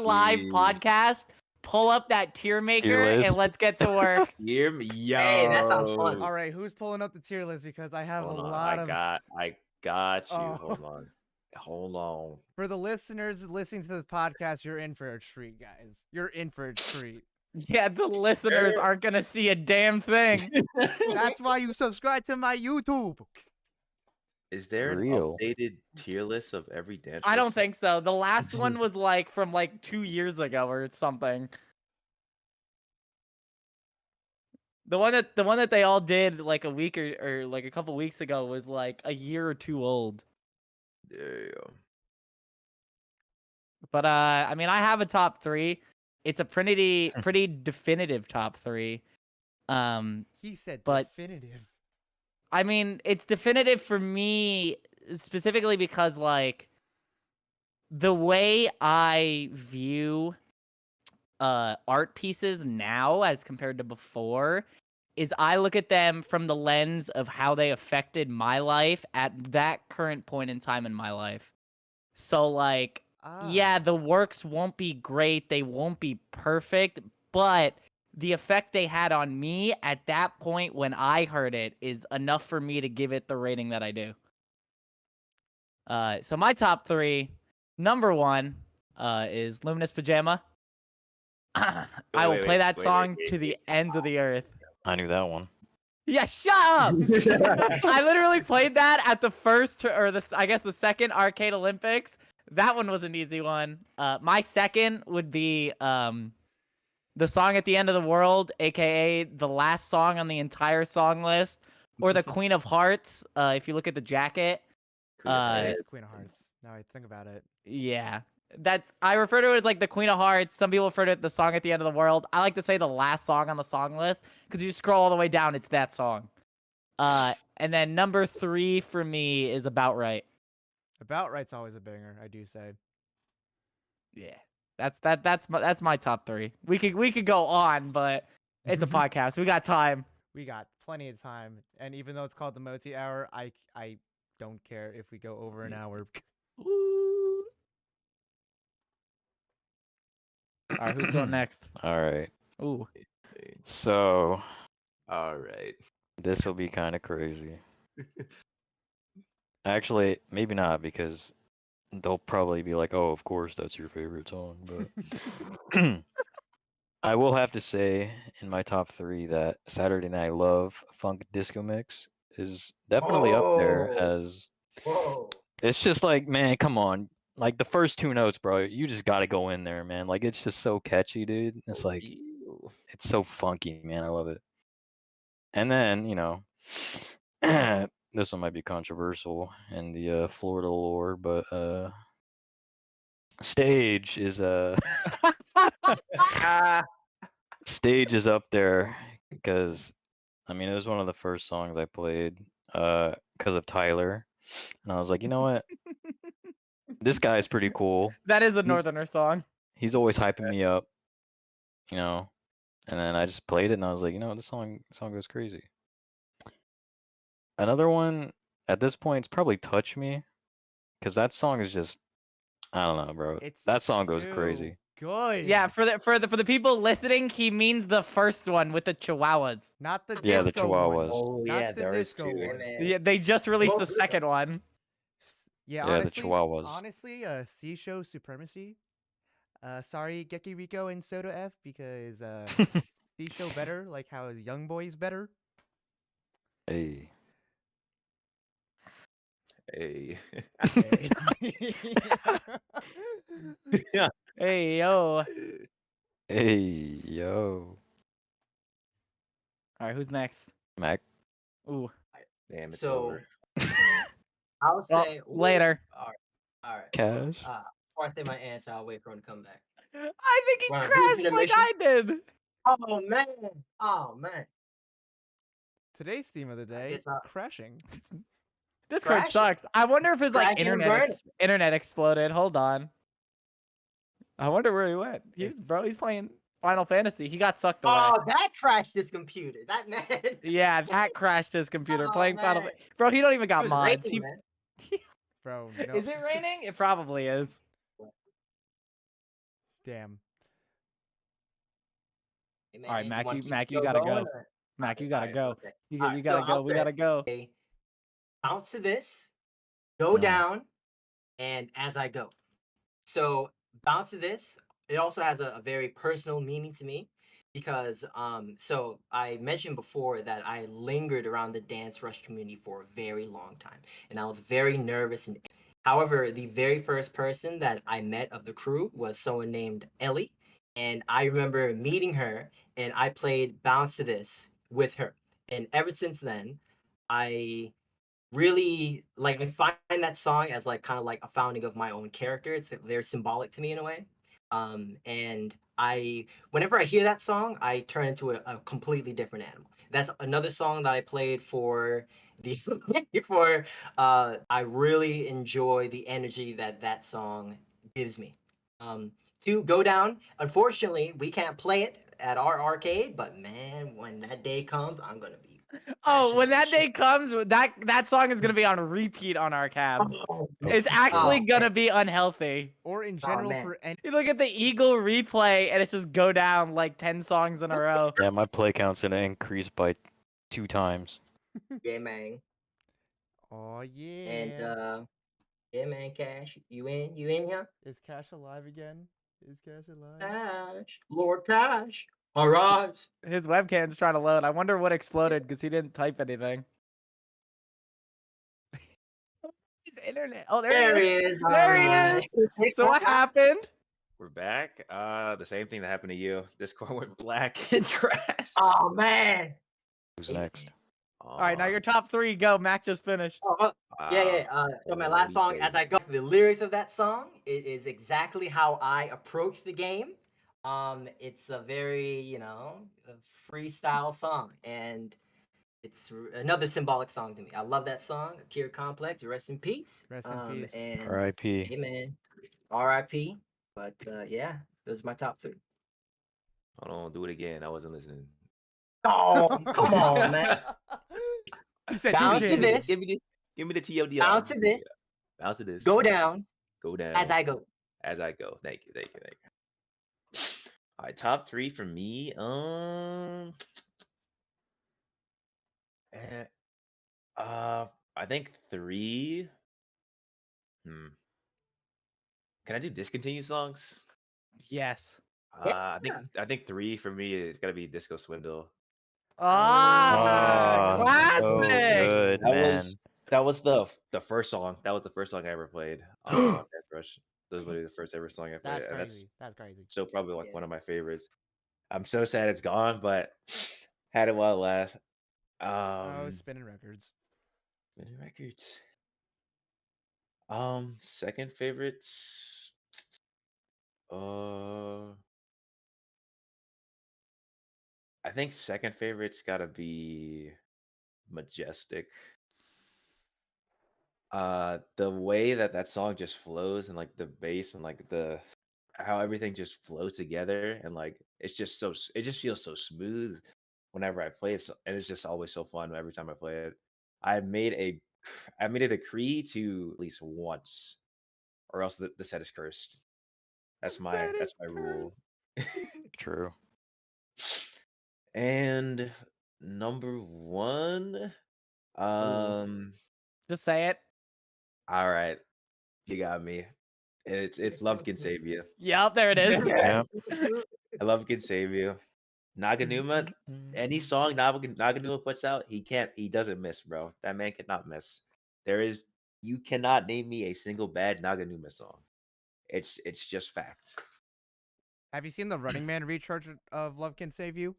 live Jeez. podcast? Pull up that tier maker list. and let's get to work. Hear me, yo. Hey, that sounds fun. All right, who's pulling up the tier list? Because I have Hold a on, lot I of. got you. Oh. Hold on. For the listeners listening to the podcast, you're in for a treat, guys. You're in for a treat. Yeah, the listeners aren't gonna see a damn thing. That's why you subscribe to my YouTube. Is there an Real. updated tier list of every dance? I don't Rush think so. The last one was like from like 2 years ago or something. The one that they all did like a week or like a couple weeks ago was like a year or two old. song? Damn. But I mean, I have a top 3. It's a pretty definitive top 3. He said But- definitive. I mean, it's definitive for me specifically because like the way I view art pieces now as compared to before is I look at them from the lens of how they affected my life at that current point in time in my life. So like yeah, the works won't be great, they won't be perfect, but the effect they had on me at that point when I heard it is enough for me to give it the rating that I do. So my top 3, number 1 is Luminous Pajama. I will play that song to the ends of the earth. I knew that one. Yeah, shut up! I literally played that at the first, or the second Arcade Olympics. That one was an easy one. My second would be the song at the end of the world, aka the last song on the entire song list, or the Queen of Hearts. If you look at the jacket, It's Queen of Hearts. Now I think about it. yeah, I refer to it as like the Queen of Hearts. Some people refer to it the song at the end of the world. I like to say the last song on the song list because you scroll all the way down, it's that song. And then number 3 for me is About Right. About Right's always a banger, I do say. Yeah, that's my top 3. We could go on, but it's a podcast. We got time. We got plenty of time, and even though it's called the Mottie Hour, I don't care if we go over an hour. Ooh. All right, who's going next? All right. Ooh. So All right. this will be kind of crazy. Actually, maybe not because they'll probably be like, "Oh, of course that's your favorite song." But I will have to say in my top 3 that Saturday Night Love Funk Disco Mix is definitely up there Oh. as Whoa. it's just like, man, come on. Like the first 2 notes, bro, you just got to go in there, man. Like it's just so catchy, dude. It's like Ew. it's so funky, man. I love it. And then, this one might be controversial in the Florida lore, but Stage is Stage is up there because I mean it was one of the first songs I played because of Tyler, and I was like, you know what, this guy's pretty cool. That is a He's- Northerner song. He's always hyping me up, and then I just played it and I was like, this song goes crazy. Another one at this point is probably Touch Me, because that song is just I don't know, bro. It's That song goes too crazy. Good. Yeah, for the people listening, he means the first one with the Chihuahuas. Not the Yeah, the disco one. Chihuahuas. Oh Not yeah, the there is disco two. Yeah, one. man. Yeah, they just released Both the good, second one. Yeah, Yeah, the honestly, Chihuahuas. honestly, C show supremacy. Sorry, Geki Rico and Soda F because C show better, like how Young Boy's better. Hey. Hey. Hey. Yeah. Hey yo. Hey, yo. All right, who's next? Mac. Ooh. Damn, it's So over. I'll Well, say ooh, later. All right, all right. Cash. Before I say my answer, I'll wait for him to come back. I think he We're on a brief crashed like intermission. I did. Oh man. Today's theme of the day: guess I'll- crashing. Discord Crashing. sucks. I wonder if his like Crashing and burning. internet exploded. Hold on. I wonder where he went. It's- He's playing Final Fantasy. He got sucked away. Oh, that crashed his computer. That man. Yeah, that crashed his computer Oh, playing Final. man. Bro, he don't even It got was mods. raining, man. Bro, no. Is it raining? It probably is. Damn. Hey, All right, man, Mac, wanna you keep Mac, the you show gotta going, go. or- Mac, you Alright, gotta go. okay. You Alright, gotta so go. I'll We gotta say, go. bounce to this, go Mm. down, and as I go. So bounce to this. It also has a very personal meaning to me because so I mentioned before that I lingered around the Dance Rush community for a very long time, and I was very nervous. And however, the very first person that I met of the crew was someone named Ellie, and I remember meeting her, and I played Bounce to This with her, and ever since then, I really like I find that song as like kind of like a founding of my own character. It's very symbolic to me in a way. And I whenever I hear that song, I turn into a completely different animal. That's another song that I played for the for I really enjoy the energy that that song gives me. To go down, unfortunately, we can't play it at our arcade, but man, when that day comes, I'm gonna be Oh, when that crashing day comes, that song is gonna be on repeat on our cabs. Oh, It's actually Oh, gonna man. be unhealthy. Or in Oh, general man. for any. You look at the Eagle replay, and it's just go down like 10 songs in a row. Yeah, my play count's gonna increase by 2 times. Yeah, man. Oh yeah. And yeah, man, Cash, you in? You in here? Is Cash alive again? Is Cash alive? Cash, Lord Cash, arise. His webcam's trying to load. I wonder what exploded because he didn't type anything. His internet. Oh, There there he he is. is. There he alright. is. So what happened? We're back. The same thing that happened to you. Discord went black and crashed. Oh man. Who's Hey, next? man. All right, now your top 3 go. Mac just finished. Yeah. So my last song, Holy as I go, the lyrics of that song, it is exactly how I approach the game. It's a very, a freestyle song, and it's another symbolic song to me. I love that song, Akira Complex. Rest in peace. Rest in peace. And R.I.P. hey, man, R.I.P. But yeah, those are my top 3. Hold on, do it again. I wasn't listening. Oh, come on, man. He said Bounce to DJ. this. Give me the TLDR. Bounce to this. Bounce to this. Go down Go down. as I go. As I go. Thank you. All right, top 3 for me. eh, I think 3. Can I do discontinued songs? Yes. I think 3 for me is gotta be Disco Swindle. Ah, Oh, so classic. good, That man. was that was the first song. That was the first song I ever played on Dance Rush. That was literally the first ever song I played. That's and crazy. That's crazy. still probably like Yeah. one of my favorites. I'm so sad it's gone, but had it while it last. Oh, spinning records. Many records. Second favorites. I think second favorite's gotta be Majestic. The way that that song just flows and like the bass and like the how everything just flows together and like it's just it just feels so smooth whenever I play it, and it's just always so fun every time I play it. I made a I made it a decree to at least once or else the set is cursed. That's my rule. True. And number one, Just say it. all right, you got me. It's Love Can Save You. Yep, there it is. Yeah. I Love Can Save You. Naganuma, any song Naganuma puts out, he doesn't miss, bro. That man cannot miss. You cannot name me a single bad Naganuma song. It's just fact. Have you seen the Running Man recharge of Love Can Save You?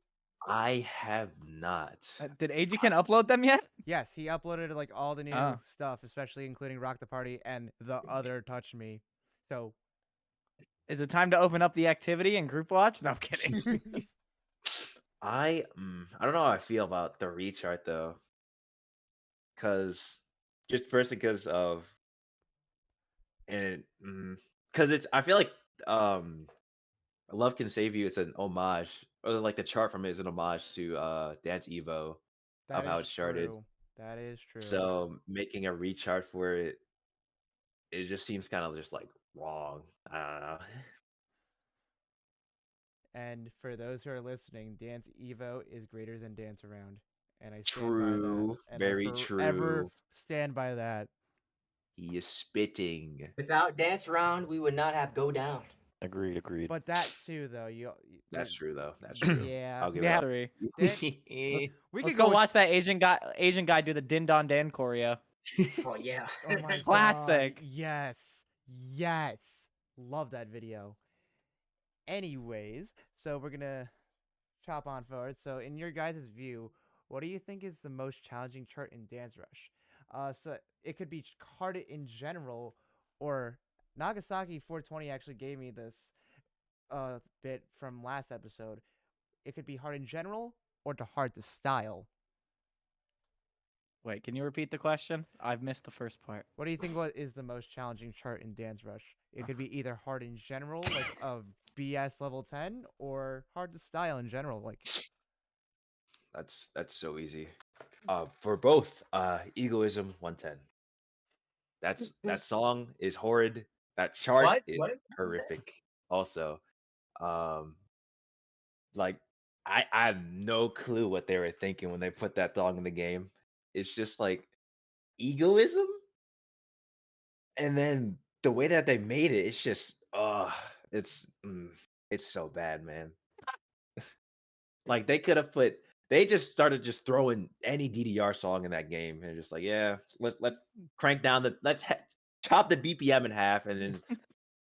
I have not. Did Ajiken upload them yet? Yes, he uploaded like all the new Oh. stuff, especially including Rock the Party and The Other Touch Me. So Is it time to open up the activity and group watch? No, I'm kidding. I don't know how I feel about the rechart though, because of and because it's I feel like Love Can Save You is an homage, or like the chart from it is an homage to Dance Evo of how that is it started. true. That is true. So making a rechart for it just seems kind of just like wrong. I don't know. And for those who are listening, Dance Evo is greater than Dance Around. And I stand True, by that. And very I forever true. stand by that. He is spitting. Without Dance Round, we would not have Go Down. Agreed. But that too, though, That's true though. That's true. Yeah. I'll give Yeah, it up. 3. We Let's could go with- watch that Asian guy do the Din Don Dan choreo. Oh yeah. Oh my Classic. God. Yes. Love that video. Anyways, so we're gonna chop on forward. So in your guys' view, what do you think is the most challenging chart in Dance Rush? So it could be hard in general, or Nagasaki 420 actually gave me this bit from last episode. It could be hard in general or to hard to style. Wait, can you repeat the question? I've missed the first part. What do you think what is the most challenging chart in Dance Rush? It could be either hard in general, like a BS level 10, or hard to style in general, like That's so easy. For both, Egoism 110. That song is horrid. That chart What? is What? horrific. Also, like I have no clue what they were thinking when they put that song in the game. It's just like egoism, and then the way that they made it, it's just it's so bad, man. Like they just started just throwing any DDR song in that game, and just like, yeah, let's crank down chop the BPM in half, and then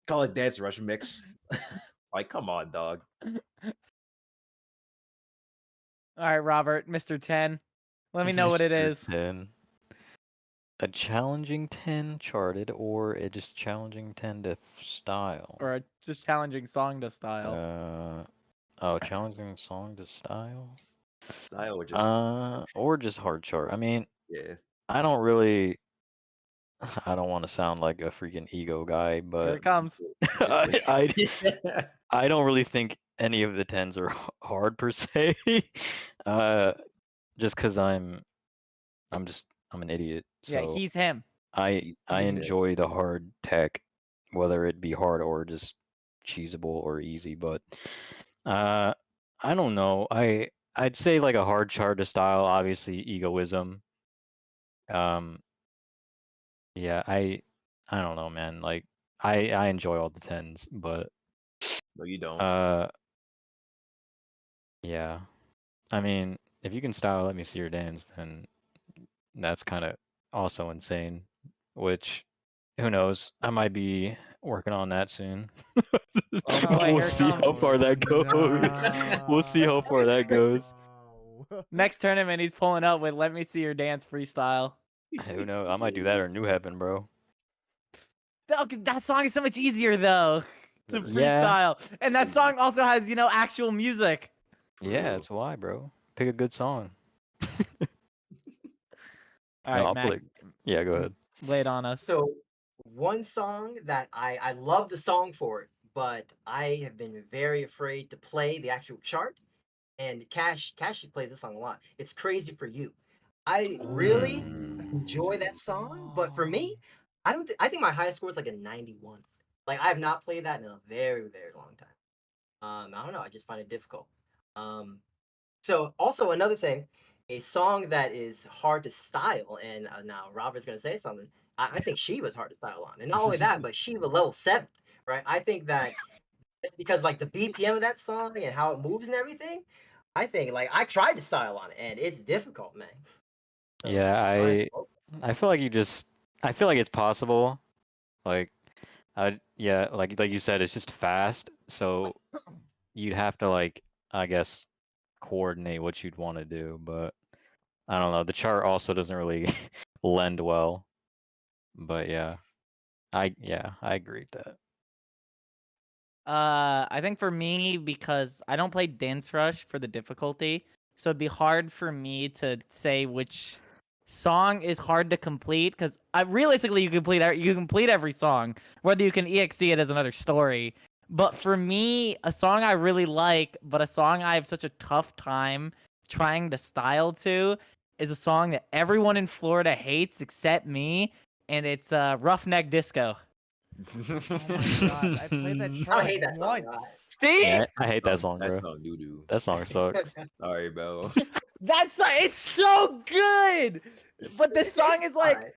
call it Dance Rush Mix. Like, come on, dog. All right, Robert, Mr. 10. Let me know what it Mr. is. 10. A challenging 10 charted, or a just challenging 10 to style? Or a just challenging song to style. Challenging song to style? Style or just hard chart. I mean, yeah. I don't want to sound like a freaking ego guy, Here but it comes. I don't really think any of the 10s are hard per se. Just because I'm an idiot. So Yeah, he's him. I He's enjoy the hard tech, whether it be hard or just cheesable or easy. But I don't know. I'd say like a hard chart to style, obviously egoism. Yeah, I don't know, man. Like I enjoy all the 10s, but No, you don't. yeah. I mean, if you can style Let Me See Your Dance, then that's kind of also insane. Which, who knows? I might be working on that soon. Oh, wait, We'll here it see how comes. far that goes. We'll see how far that goes. Next tournament, he's pulling up with Let Me See Your Dance freestyle. Who knows? I might do that or New Heaven, bro. That song is so much easier, though, to Yeah. freestyle. And that song also has, actual music. Yeah, that's why, bro. Pick a good song. All right, I'll Mac, play. Yeah, go ahead. lay it on us. So one song that I love the song for it, but I have been very afraid to play the actual chart. And Cash plays this song a lot. It's Crazy for You. I really enjoy that song, but for me, I think my highest score is like a 91. Like I have not played that in a very very long time. I don't know. I just find it difficult. So also another thing, a song that is hard to style, and now Robert's gonna say something. I think Shiva's hard to style on, and not only that, but Shiva level 7, right? I think that it's because like the BPM of that song and how it moves and everything. I think like I tried to style on it, and it's difficult, man. So, Yeah, might as I well. I feel like I feel like it's possible. Like yeah, like you said, it's just fast. So you'd have to like, I guess, coordinate what you'd want to do, but I don't know. The chart also doesn't really lend well. But yeah, I agree with that. I think for me, because I don't play Dance Rush for the difficulty, so it'd be hard for me to say which song is hard to complete. Because realistically, you complete every song. Whether you can exe it is another story. But for me, a song I really like, but a song I have such a tough time trying to style to, is a song that everyone in Florida hates except me, and it's Roughneck Disco. Oh my god, I played that I chart don't like hate that song. once. See? Yeah, I hate that song, That bro. song doo doo. That song sucks. Sorry, bro. It's so good. But the song It's is like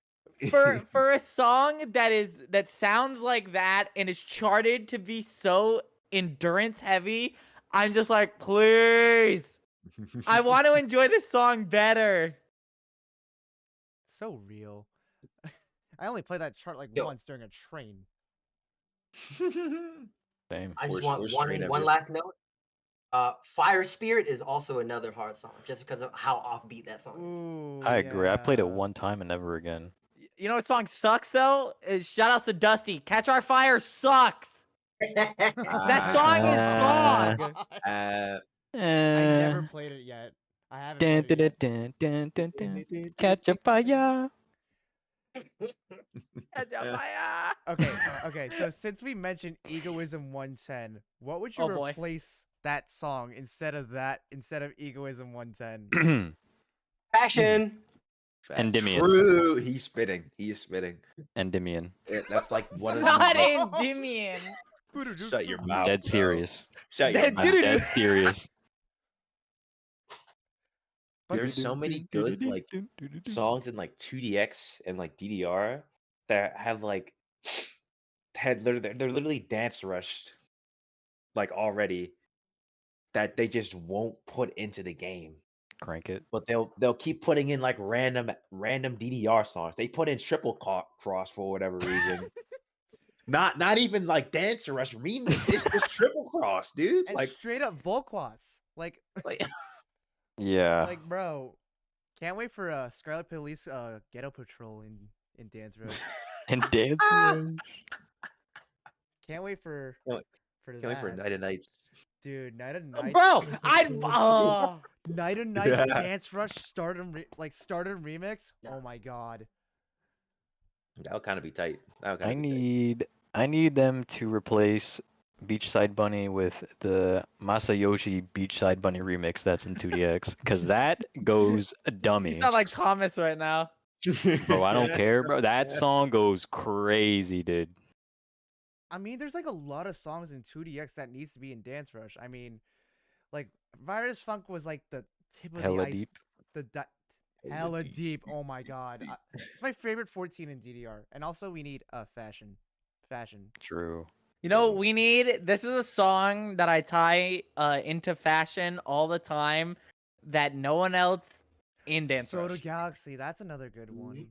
alright. for a song that sounds like that and is charted to be so endurance heavy, I'm just like, please. I want to enjoy this song better. So real. I only played that chart like Yo. once during a train. Same. I just Worst- want worst one train one ever. last note. Fire Spirit is also another hard song, just because of how offbeat that song Ooh, I agree. I played it yeah. one time and never again. You know what song sucks though? Is shout outs to Dusty. Catch Our Fire sucks. is. That song is dog. Uh, I never Eh. played it yet. I haven't Dun, played it dun, yet. dun, dun, dun, dun. Catch a fire. Catch Our Fire. Okay, so since we mentioned Egoism 110, what would you Oh, boy. replace that song instead of Egoism 110? Passion. Endymion. True. He's spitting. He is spitting. Endymion. That's like one of Not the. Endymion. Shut your I'm mouth. dead bro. serious. Shut your Dead mouth. I'm Doo-doo-doo. dead serious. There's so many good like songs in like 2DX and like DDR that have like they're literally dance rushed like already that they just won't put into the game. Crank it. But they'll keep putting in like random DDR songs. They put in triple cross for whatever reason. Not even like Dancer Rush remix. It's just triple cross, dude. And Like straight up Volquas. Like, Yeah. like, bro, can't wait for Scarlet Police Ghetto Patrol in Dance Rush. And dance. Rush. Can't wait for Can't that. wait for Night of Nights. Dude, Night of Nights. Bro, Night of Nights Dance Rush Stardom remix. Yeah. Oh my god. That would kind of be tight. That would I kind of be tight. I need them to replace Beachside Bunny with the Masayoshi Beachside Bunny remix that's in 2DX because that goes dummy. You sound like Thomas right now. Bro, I don't care, bro. That song goes crazy, dude. I mean, there's like a lot of songs in 2DX that needs to be in Dance Rush. I mean, like Virus Funk was like the tip of the Hella ice. deep. Hella deep. Oh my god. It's my favorite 14 in DDR. And also we need fashion. True. You know what we need? This is a song that I tie into fashion all the time that no one else in Dance Soda Rush. Galaxy, that's another good one.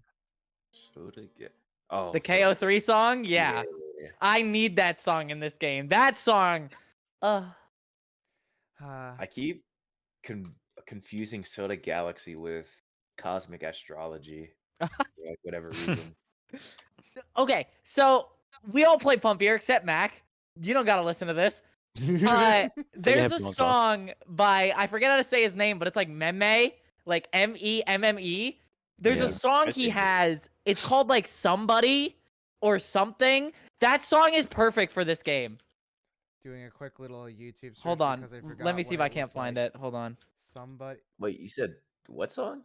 Oh, The KO3 song? Yeah. yeah. I need that song in this game. That song. I keep confusing Soda Galaxy with Cosmic Astrology for like whatever reason. Okay, so we all play Pump here except Mac. You don't gotta listen to this. There's a headphones off. song by, I forget how to say his name, but it's like Memme, like Memme. There's Yeah, a song I he think- has. It's called like Somebody or something. That song is perfect for this game. Doing a quick little YouTube search. Hold on. because I forgot Let me see if what I can't looks find like. it. Hold on. Somebody. Wait, you said what song?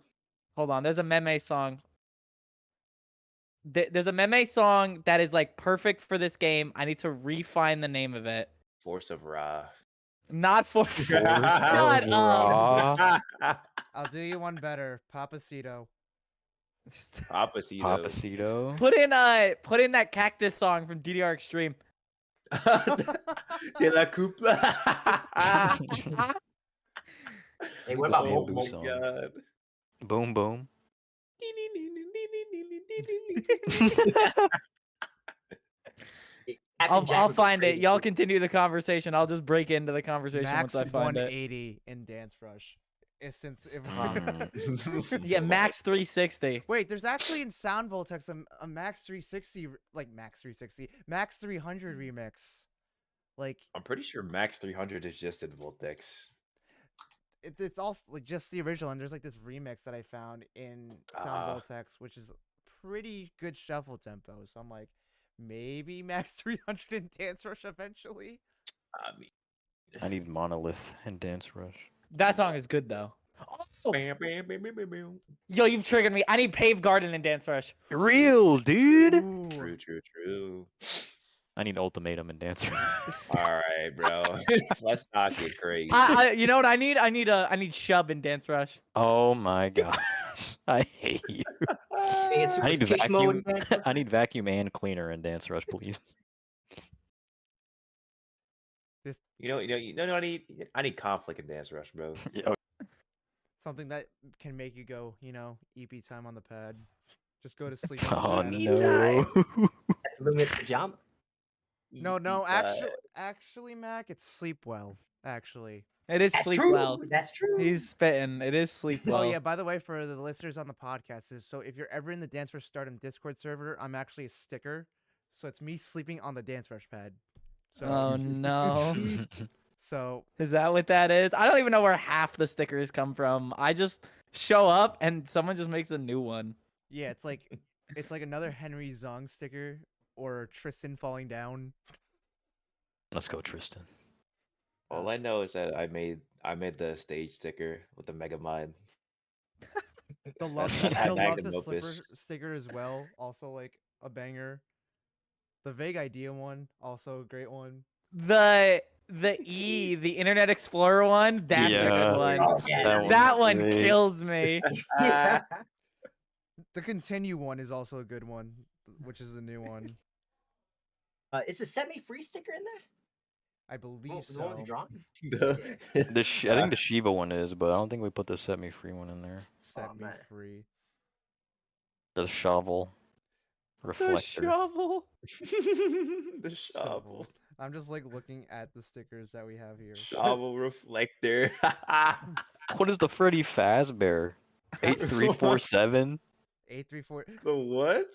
Hold on. There's a Memme song. There's a meme song that is like perfect for this game. I need to refine the name of it. Force of Ra. Not for Force Shut of up. Ra. I'll do you one better. Papacito. Opposito. Papacito. Put in that cactus song from DDR Extreme. De la Coupe. Hey, what about Oh Bamboo my song. god. Boom boom. Captain Jack I'll would go find it. crazy Y'all too. continue the conversation. I'll just break into the conversation Max once I find it. 180 in Dance Rush. Yeah, max 360. Wait, there's actually in Sound Voltex a Max 360, like Max 360, Max 300 remix. Like, I'm pretty sure Max 300 is just in Voltex. it's also like just the original, and there's like this remix that I found in Sound Voltex, which is pretty good shuffle tempo. So I'm like, maybe Max 300 in Dance Rush eventually. I mean, I need Monolith and Dance Rush. That song is good though. Oh, bam, bam, bam, bam, bam, bam. yo, you've triggered me. I need Paved Garden and Dance Rush. Real, dude. Ooh. True, true, true. I need Ultimatum and Dance Rush. All right, bro. Let's not get crazy. You know what I need? I need Shub in Dance Rush. Oh my gosh. I hate you. Hey, it's I need Super Kish vacuum. mode, man. I need vacuum and cleaner in Dance Rush, please. I need conflict in Dance Rush, bro. Something that can make you go, EP time on the pad. Just go to sleep Oh on the pad. no. That's Lumia's pajama. No, EP actually, Mac, it's sleep well. Actually. It is That's Sleep true. Well. That's true. He's spitting. It is Sleep Well. Oh yeah, by the way, for the listeners on the podcast, so if you're ever in the Dance Rush Stardom Discord server, I'm actually a sticker. So it's me sleeping on the Dance Rush pad. So Oh no. so Is that what that is? I don't even know where half the stickers come from. I just show up and someone just makes a new one. yeah, it's like another Henry Zong sticker or Tristan falling down. Let's go, Tristan. All I know is that I made the stage sticker with the Mega Mind. The love That had the love to Magnum slipper Opus. sticker as well, also like a banger. The vague idea one, also a great one. The Internet Explorer one, that's a Yeah. good one. Oh, yeah. That one great. kills me. Yeah. The continue one is also a good one, which is a new one. Is the set me free sticker in there? I believe The one with the so. drawing? The- I think the Shiva one is, but I don't think we put the Set Me Free one in there. Set Oh, me man. free. The shovel. The Reflector. shovel. the shovel. I'm just like looking at the stickers that we have here. Shovel reflector. What is the Freddy Fazbear? 8347? 834. The what?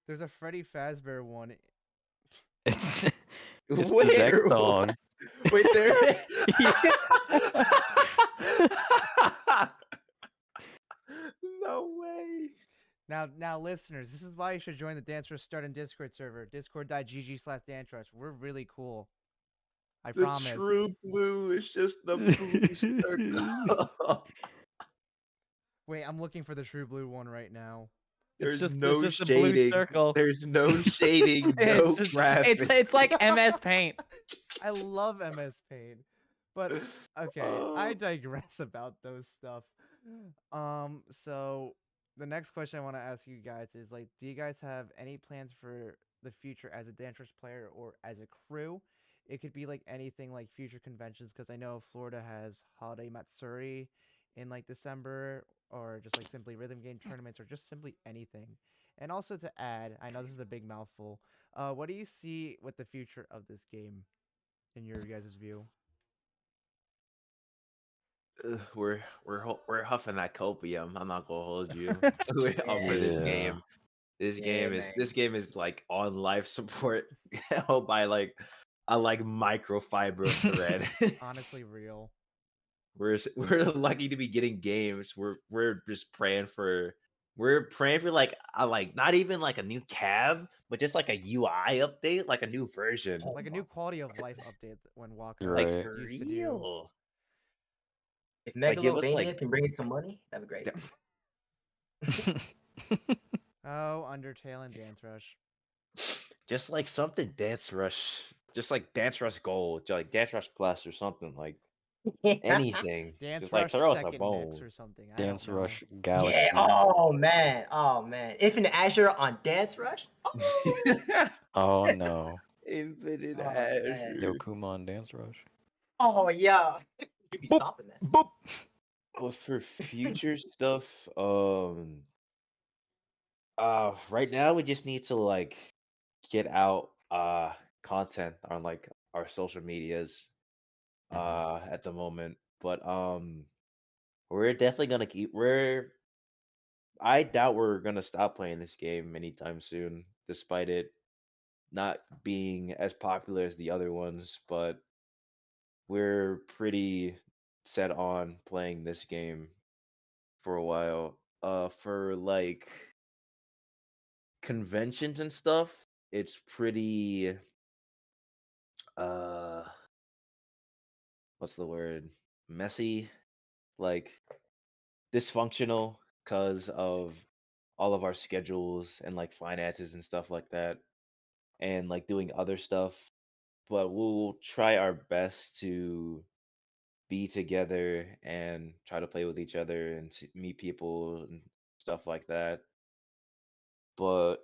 There's a Freddy Fazbear one. It's the Where? Zek song. Wait, there. No way. Now, listeners, this is why you should join the Dance Rush Stardom Discord server. Discord.gg/DanceRush. We're really cool. I The promise. true blue is just the blue circle. Wait, I'm looking for the true blue one right now. There's it's no just a blue shading. circle. There's no shading. No It's just- traffic. it's like MS Paint. I love MS Paint. But okay, I Oh. digress about those stuff. So the next question I want to ask you guys is like, do you guys have any plans for the future as a Dance Rush player or as a crew? It could be like anything like future conventions, because I know Florida has Holiday Matsuri in like December, or just like simply rhythm game tournaments, or just simply anything. And also to add, I know this is a big mouthful. What do you see with the future of this game, in your guys' view? We're huffing that copium. I'm not gonna hold you. We're up for this Yeah. game. This Yeah, game man. is like on life support held by like a microfiber thread. Honestly, real. We're lucky to be getting games. We're just praying for like not even like a new cab, but just like a UI update, like a new version. Like a new quality of life update when Walker You're Like right. for used to do. real. If Like, give us, Megalovania like- can bring in some money, that'd be great. Yeah. Oh, Undertale and Dance Rush. Just like something Dance Rush, just like Dance Rush Gold, like Dance Rush Plus or something like anything. Dance Just like Rush throw us a second mix bone. or something. I Dance don't know. Rush Yeah. Galaxy. Oh man. Oh man. Infinite Azure on Dance Rush. Oh, Oh no. Infinite oh man. Yo, Azure. Kuma on Dance Rush. Oh yeah. You be Boop. stopping that. Boop. But for future stuff, right now we just need to like get out content on like our social medias at the moment. But we're definitely gonna I doubt we're gonna stop playing this game anytime soon, despite it not being as popular as the other ones, but we're pretty set on playing this game for a while. For like conventions and stuff, it's pretty uh what's the word? Messy, like dysfunctional because of all of our schedules and like finances and stuff like that, and like doing other stuff. But we'll try our best to be together and try to play with each other and meet people and stuff like that. But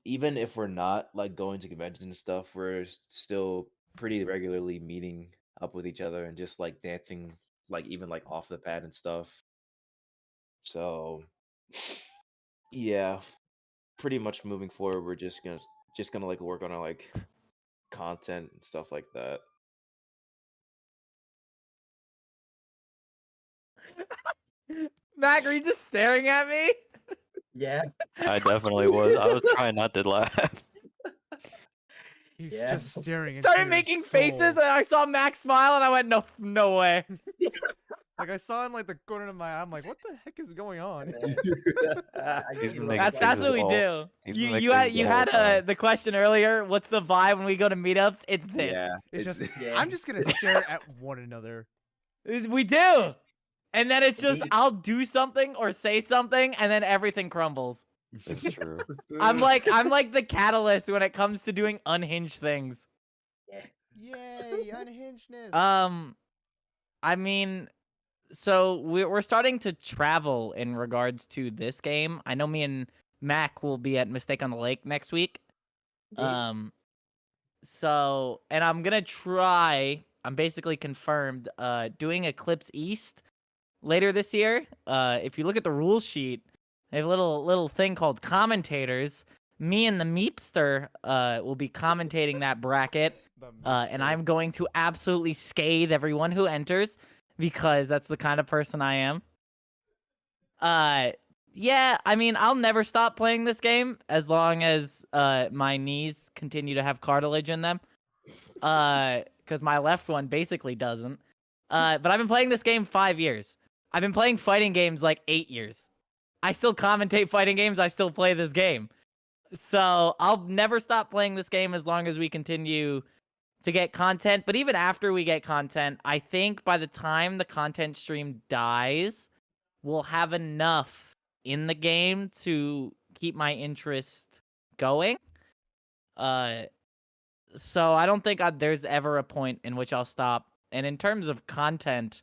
even if we're not like going to conventions and stuff, we're still pretty regularly meeting up with each other and just like dancing like even like off the pad and stuff. So yeah, pretty much moving forward we're just gonna like work on our like content and stuff like that. Mac, are you just staring at me? Yeah. I definitely was. I was trying not to laugh. He's Yeah. just staring into Started your making soul. faces, and I saw Mac smile, and I went, "No, no way." Like I saw in like the corner of my eye. I'm like, what the heck is going on? I He's do been love making that. That's faces what we all- do. he's You been making you had faces you the whole had time. the question earlier. What's the vibe when we go to meetups? It's this. Yeah, It's just Yeah. I'm just gonna stare at one another. We do. And then it's just Indeed. I'll do something or say something, and then everything crumbles. It's true. I'm like the catalyst when it comes to doing unhinged things. Yay, unhingedness. I mean, so we're starting to travel in regards to this game. I know me and Mac will be at Mistake on the Lake next week. Indeed. So, and I'm gonna try. I'm basically confirmed. Doing Eclipse East later this year. If you look at the rule sheet, they have a little thing called commentators. Me and the Meepster will be commentating that bracket. And I'm going to absolutely scathe everyone who enters because that's the kind of person I am. Yeah, I mean, I'll never stop playing this game as long as my knees continue to have cartilage in them. Because my left one basically doesn't. But I've been playing this game 5 years. I've been playing fighting games like 8 years. I still commentate fighting games. I still play this game. So I'll never stop playing this game as long as we continue to get content. But even after we get content, I think by the time the content stream dies, we'll have enough in the game to keep my interest going. So I don't think there's ever a point in which I'll stop. And in terms of content,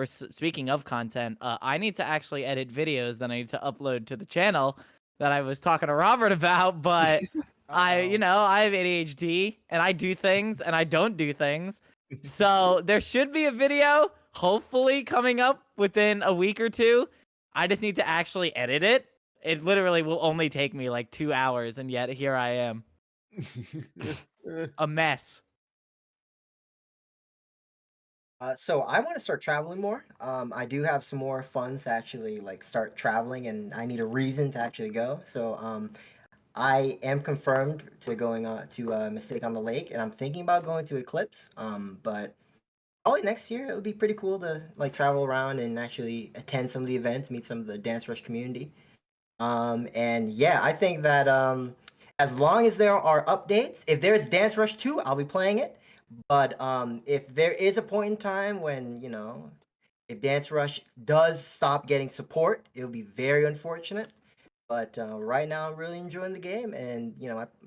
speaking of content, I need to actually edit videos that I need to upload to the channel that I was talking to Robert about. But I have ADHD and I do things and I don't do things. So there should be a video, hopefully coming up within a week or two. I just need to actually edit it. It literally will only take me like 2 hours, and yet here I am. A mess. So I want to start traveling more. I do have some more funds to actually like start traveling, and I need a reason to actually go. So I am confirmed to going to Mistake on the Lake, and I'm thinking about going to Eclipse. But probably next year it would be pretty cool to like travel around and actually attend some of the events, meet some of the Dance Rush community. And yeah, I think that as long as there are updates, if there's Dance Rush 2, I'll be playing it. But if there is a point in time when, if Dance Rush does stop getting support, it will be very unfortunate. But right now, I'm really enjoying the game, and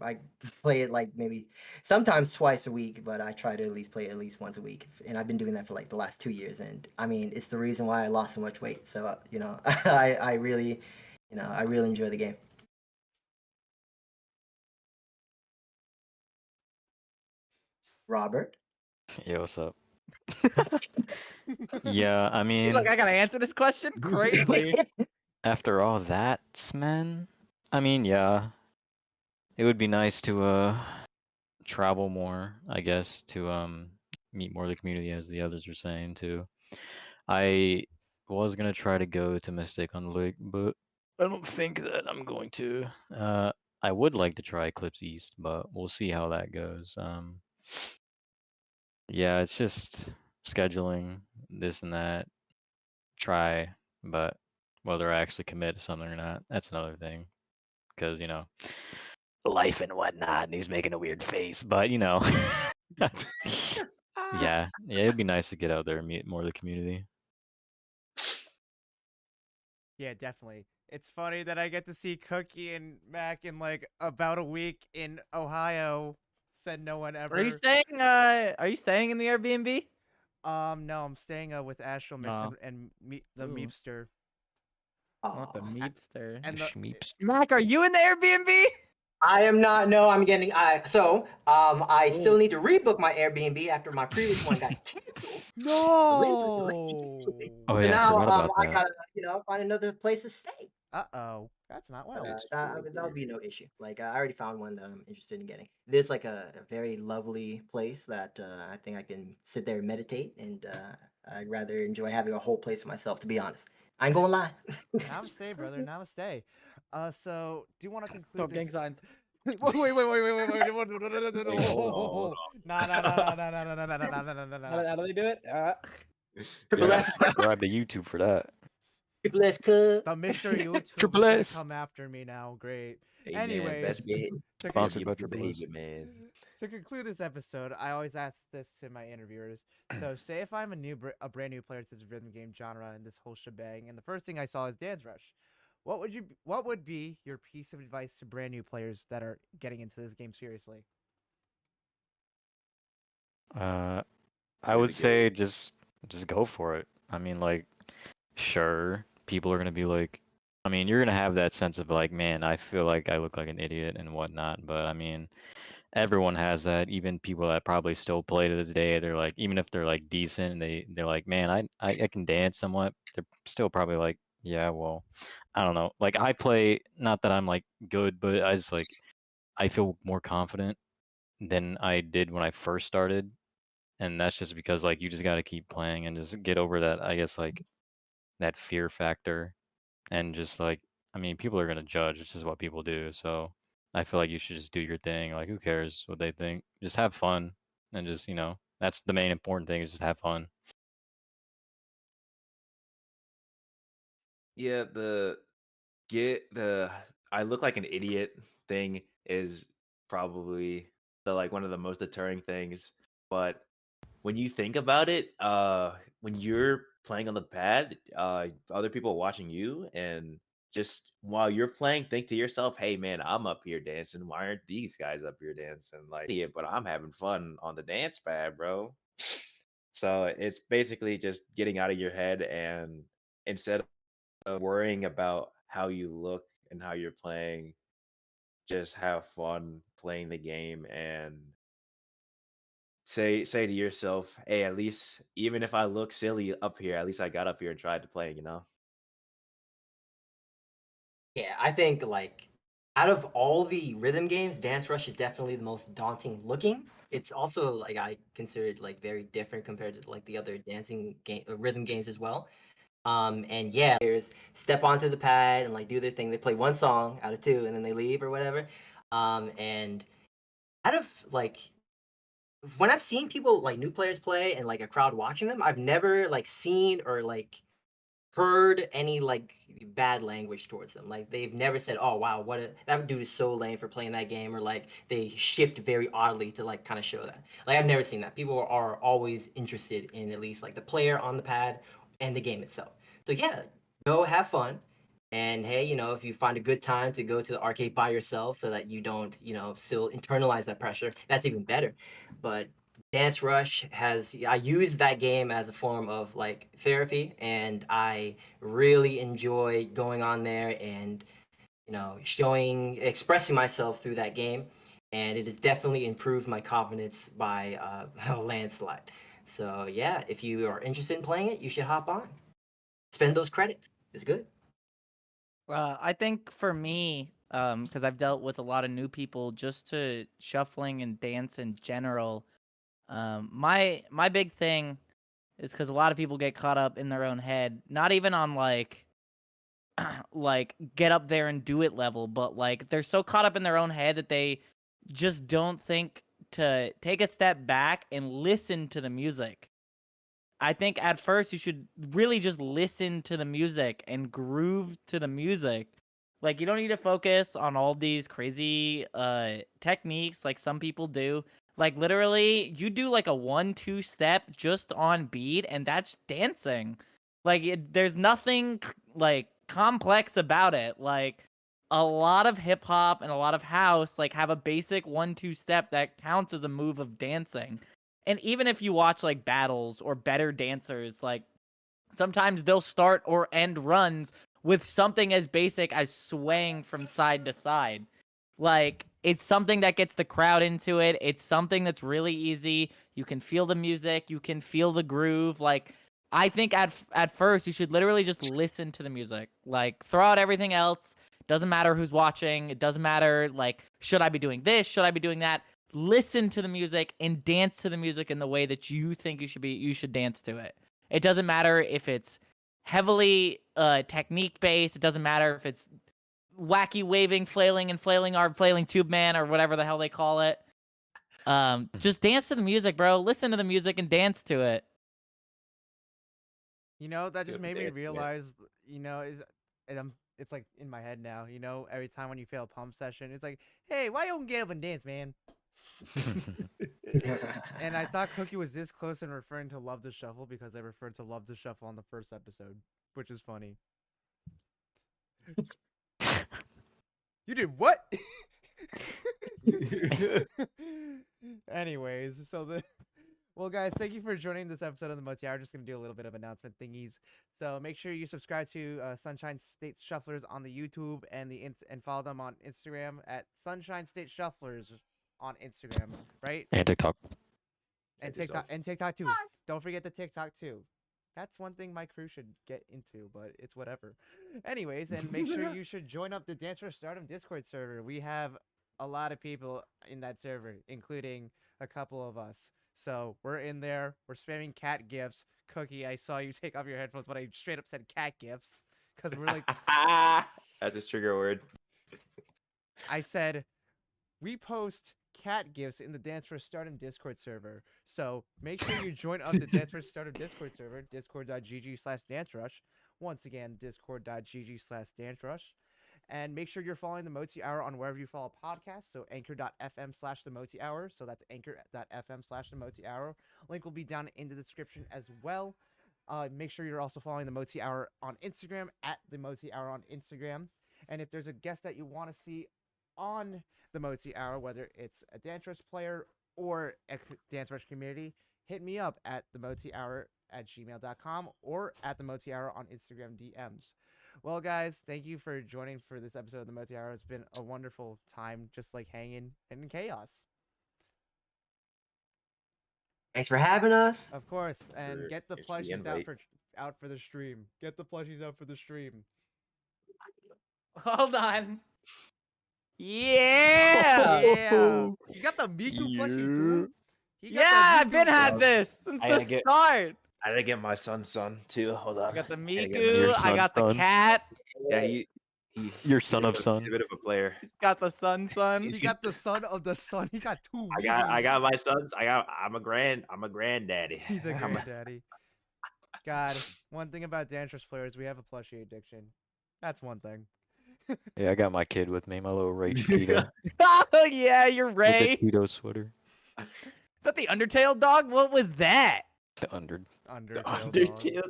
I play it like maybe sometimes twice a week, but I try to at least play it at least once a week, and I've been doing that for like the last 2 years. And I mean, it's the reason why I lost so much weight. So I really, I really enjoy the game. Robert. Yeah, what's up? Yeah, I He's mean, like, I gotta answer this question. Crazy. after all that, man, I mean, yeah, it would be nice to travel more, I guess, to meet more of the community, as the others were saying too. I was gonna try to go to Mystic on the Lake, but I don't think that I'm going to. I would like to try Eclipse East, but we'll see how that goes. Yeah, it's just scheduling this and that. Try, but whether I actually commit to something or not, that's another thing. Because life and whatnot, and he's making a weird face, but yeah, it'd be nice to get out there and meet more of the community. Yeah, definitely. It's funny that I get to see Cookie and Mac in like about a week in Ohio. Said no one ever. Are you staying? Are you staying in the Airbnb? No, I'm staying with Astral Mix No. and the Ooh. Meepster. Not the Aw. Meepster. And the Schmeeps. Mac, are you in the Airbnb? I am not. No, I'm getting. I still Ooh. need to rebook my Airbnb after my previous one got canceled. Lindsay canceled me. Oh So yeah, I now forgot about I that. gotta find another place to stay. uh-oh, that's not well. It's That really that would weird. be no issue. Like I already found one that I'm interested in getting. There's like a very lovely place that I think I can sit there and meditate, and I'd rather enjoy having a whole place for myself. To be honest, I ain't gonna lie. Namaste, brother. Namaste. So do you want to conclude Stop this? gang signs. Wait. No. How do they do it? Triple Yeah, S, subscribe to YouTube for that. Triple S, cuz. The Mr. YouTube is Triple gonna S. come after me now. Great. Hey, man, Anyways, best behavior. Sponsored by Good Triple S. behavior, man. To conclude this episode, I always ask this to my interviewers. So, say if I'm a brand new player to this rhythm game genre and this whole shebang, and the first thing I saw is Dance Rush, what would be your piece of advice to brand new players that are getting into this game seriously? I Really would good. say just go for it. I mean, like, sure, people are gonna be like, I mean, you're gonna have that sense of like, man, I feel like I look like an idiot and whatnot. But I mean, everyone has that. Even people that probably still play to this day, they're like, even if they're like decent, they're like, man, I can dance somewhat. They're still probably like, yeah, well, I don't know. Like I play, not that I'm like good, but I just like I feel more confident than I did when I first started. And that's just because like you just got to keep playing and just get over that, I guess, like that fear factor. And just like, I mean, people are gonna judge. It's just what people do. So I feel like you should just do your thing. Like, who cares what they think? Just have fun, and just that's the main important thing. Is just have fun. Yeah, the I look like an idiot thing is probably one of the most deterring things. But when you think about it, when you're playing on the pad, other people are watching you, and just while you're playing, think to yourself, "Hey, man, I'm up here dancing. Why aren't these guys up here dancing? Like, yeah, but I'm having fun on the dance pad, bro." So it's basically just getting out of your head, and instead of worrying about how you look and how you're playing, just have fun playing the game and say to yourself, "Hey, at least even if I look silly up here, at least I got up here and tried to play, you know?" Yeah, I think like out of all the rhythm games, Dance Rush is definitely the most daunting looking. It's also like I consider it like very different compared to like the other dancing game rhythm games as well. And yeah, players step onto the pad and like do their thing. They play one song out of two and then they leave or whatever. And out of like when I've seen people like new players play and like a crowd watching them, I've never like seen or like heard any like bad language towards them. Like they've never said, "Oh wow, that dude is so lame for playing that game," or like they shift very oddly to like kind of show that. Like I've never seen that. People are always interested in at least like the player on the pad and the game itself. So yeah, go have fun. And hey, if you find a good time to go to the arcade by yourself so that you don't, still internalize that pressure, that's even better. But Dance Rush I use that game as a form of like therapy, and I really enjoy going on there and, expressing myself through that game. And it has definitely improved my confidence by a landslide. So yeah, if you are interested in playing it, you should hop on. Spend those credits. It's good. I think for me, because I've dealt with a lot of new people, just to shuffling and dance in general, my big thing is because a lot of people get caught up in their own head, not even on like like get up there and do it level, but like they're so caught up in their own head that they just don't think to take a step back and listen to the music. I think at first you should really just listen to the music and groove to the music. Like you don't need to focus on all these crazy techniques like some people do. Like literally you do like a 1-2 step just on beat and that's dancing. Like there's nothing like complex about it. Like a lot of hip hop and a lot of house like have a basic 1-2 step that counts as a move of dancing. And even if you watch like battles or better dancers, like sometimes they'll start or end runs with something as basic as swaying from side to side. Like it's something that gets the crowd into it. It's something that's really easy. You can feel the music, you can feel the groove. Like I think at first you should literally just listen to the music. Like throw out everything else. Doesn't matter who's watching. It doesn't matter like should I be doing this? Should I be doing that? Listen to the music and dance to the music in the way that you think you should dance to it. It doesn't matter if it's heavily technique based. It doesn't matter if it's wacky waving, flailing and flailing or flailing tube man or whatever the hell they call it. Just dance to the music, bro. Listen to the music and dance to it. That just Good made me dance, yeah. realize, it's like in my head now, every time when you fail a pump session, it's like, hey, why don't you get up and dance, man? And I thought Cookie was this close in referring to Love to Shuffle because I referred to Love to Shuffle on the first episode, which is funny. You did what? Anyways, well, guys, thank you for joining this episode of the Mottie Hour. Just going to do a little bit of announcement thingies. So make sure you subscribe to Sunshine State Shufflers on the YouTube and and follow them on Instagram at Sunshine State Shufflers on Instagram, right? And TikTok. And TikTok too. Don't forget the TikTok too. That's one thing my crew should get into, but it's whatever. Anyways, and make sure you should join up the DANCERUSH STARDOM Discord server. We have a lot of people in that server, including a couple of us. So we're in there. We're spamming cat gifs. Cookie, I saw you take off your headphones, but I straight up said cat gifs because we're like. That's a trigger word. I said we post cat gifts in the DANCERUSH STARDOM Discord server. So make sure you join up the DANCERUSH STARDOM Discord server, discord.gg/dancerush. Once again, discord.gg/dancerush. And make sure you're following the Mottie Hour on wherever you follow podcasts. So anchor.fm/the Mottie Hour. So that's anchor.fm/the Mottie Hour. Link will be down in the description as well. Make sure you're also following the Mottie Hour on Instagram at the Mottie Hour on Instagram. And if there's a guest that you want to see on the Mottie Hour, whether it's a DanceRush player or a DanceRush community, hit me up at themotiehour@gmail.com or at the Mottie Hour on Instagram DMs. Well, guys, thank you for joining for this episode of the Mottie Hour. It's been a wonderful time, just like hanging in chaos. Thanks for having us. Of course, and For get the the plushies invite. out for the stream. Get the plushies out for the stream. Hold on. Yeah. Yeah, you got the Miku plushie too. He got Yeah, the I've been Miku had Miku. this since I the gotta get- start. I gotta get my son too. Hold on. I got the Gotta get Miku. Your I got the son. cat. Yeah, he Your he's son a of bit son. He's a bit of a player. He's got the sun. He got the son of the sun. He got two. I got my sons. I'm a granddaddy. He's a I'm granddaddy. God, one thing about DanceRush players, we have a plushie addiction. That's one thing. Yeah, I got my kid with me, my little Ray Chiquito Oh yeah, you're with Ray. the Cheeto sweater. Is that the Undertale dog? What was that? The under. Undertale. Dog. Undertale.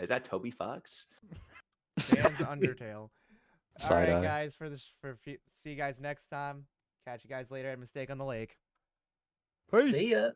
Is that Toby Fox? Sans Undertale. All Side right, eye. guys. See you guys next time. Catch you guys later at Mistake on the Lake. Peace. See ya.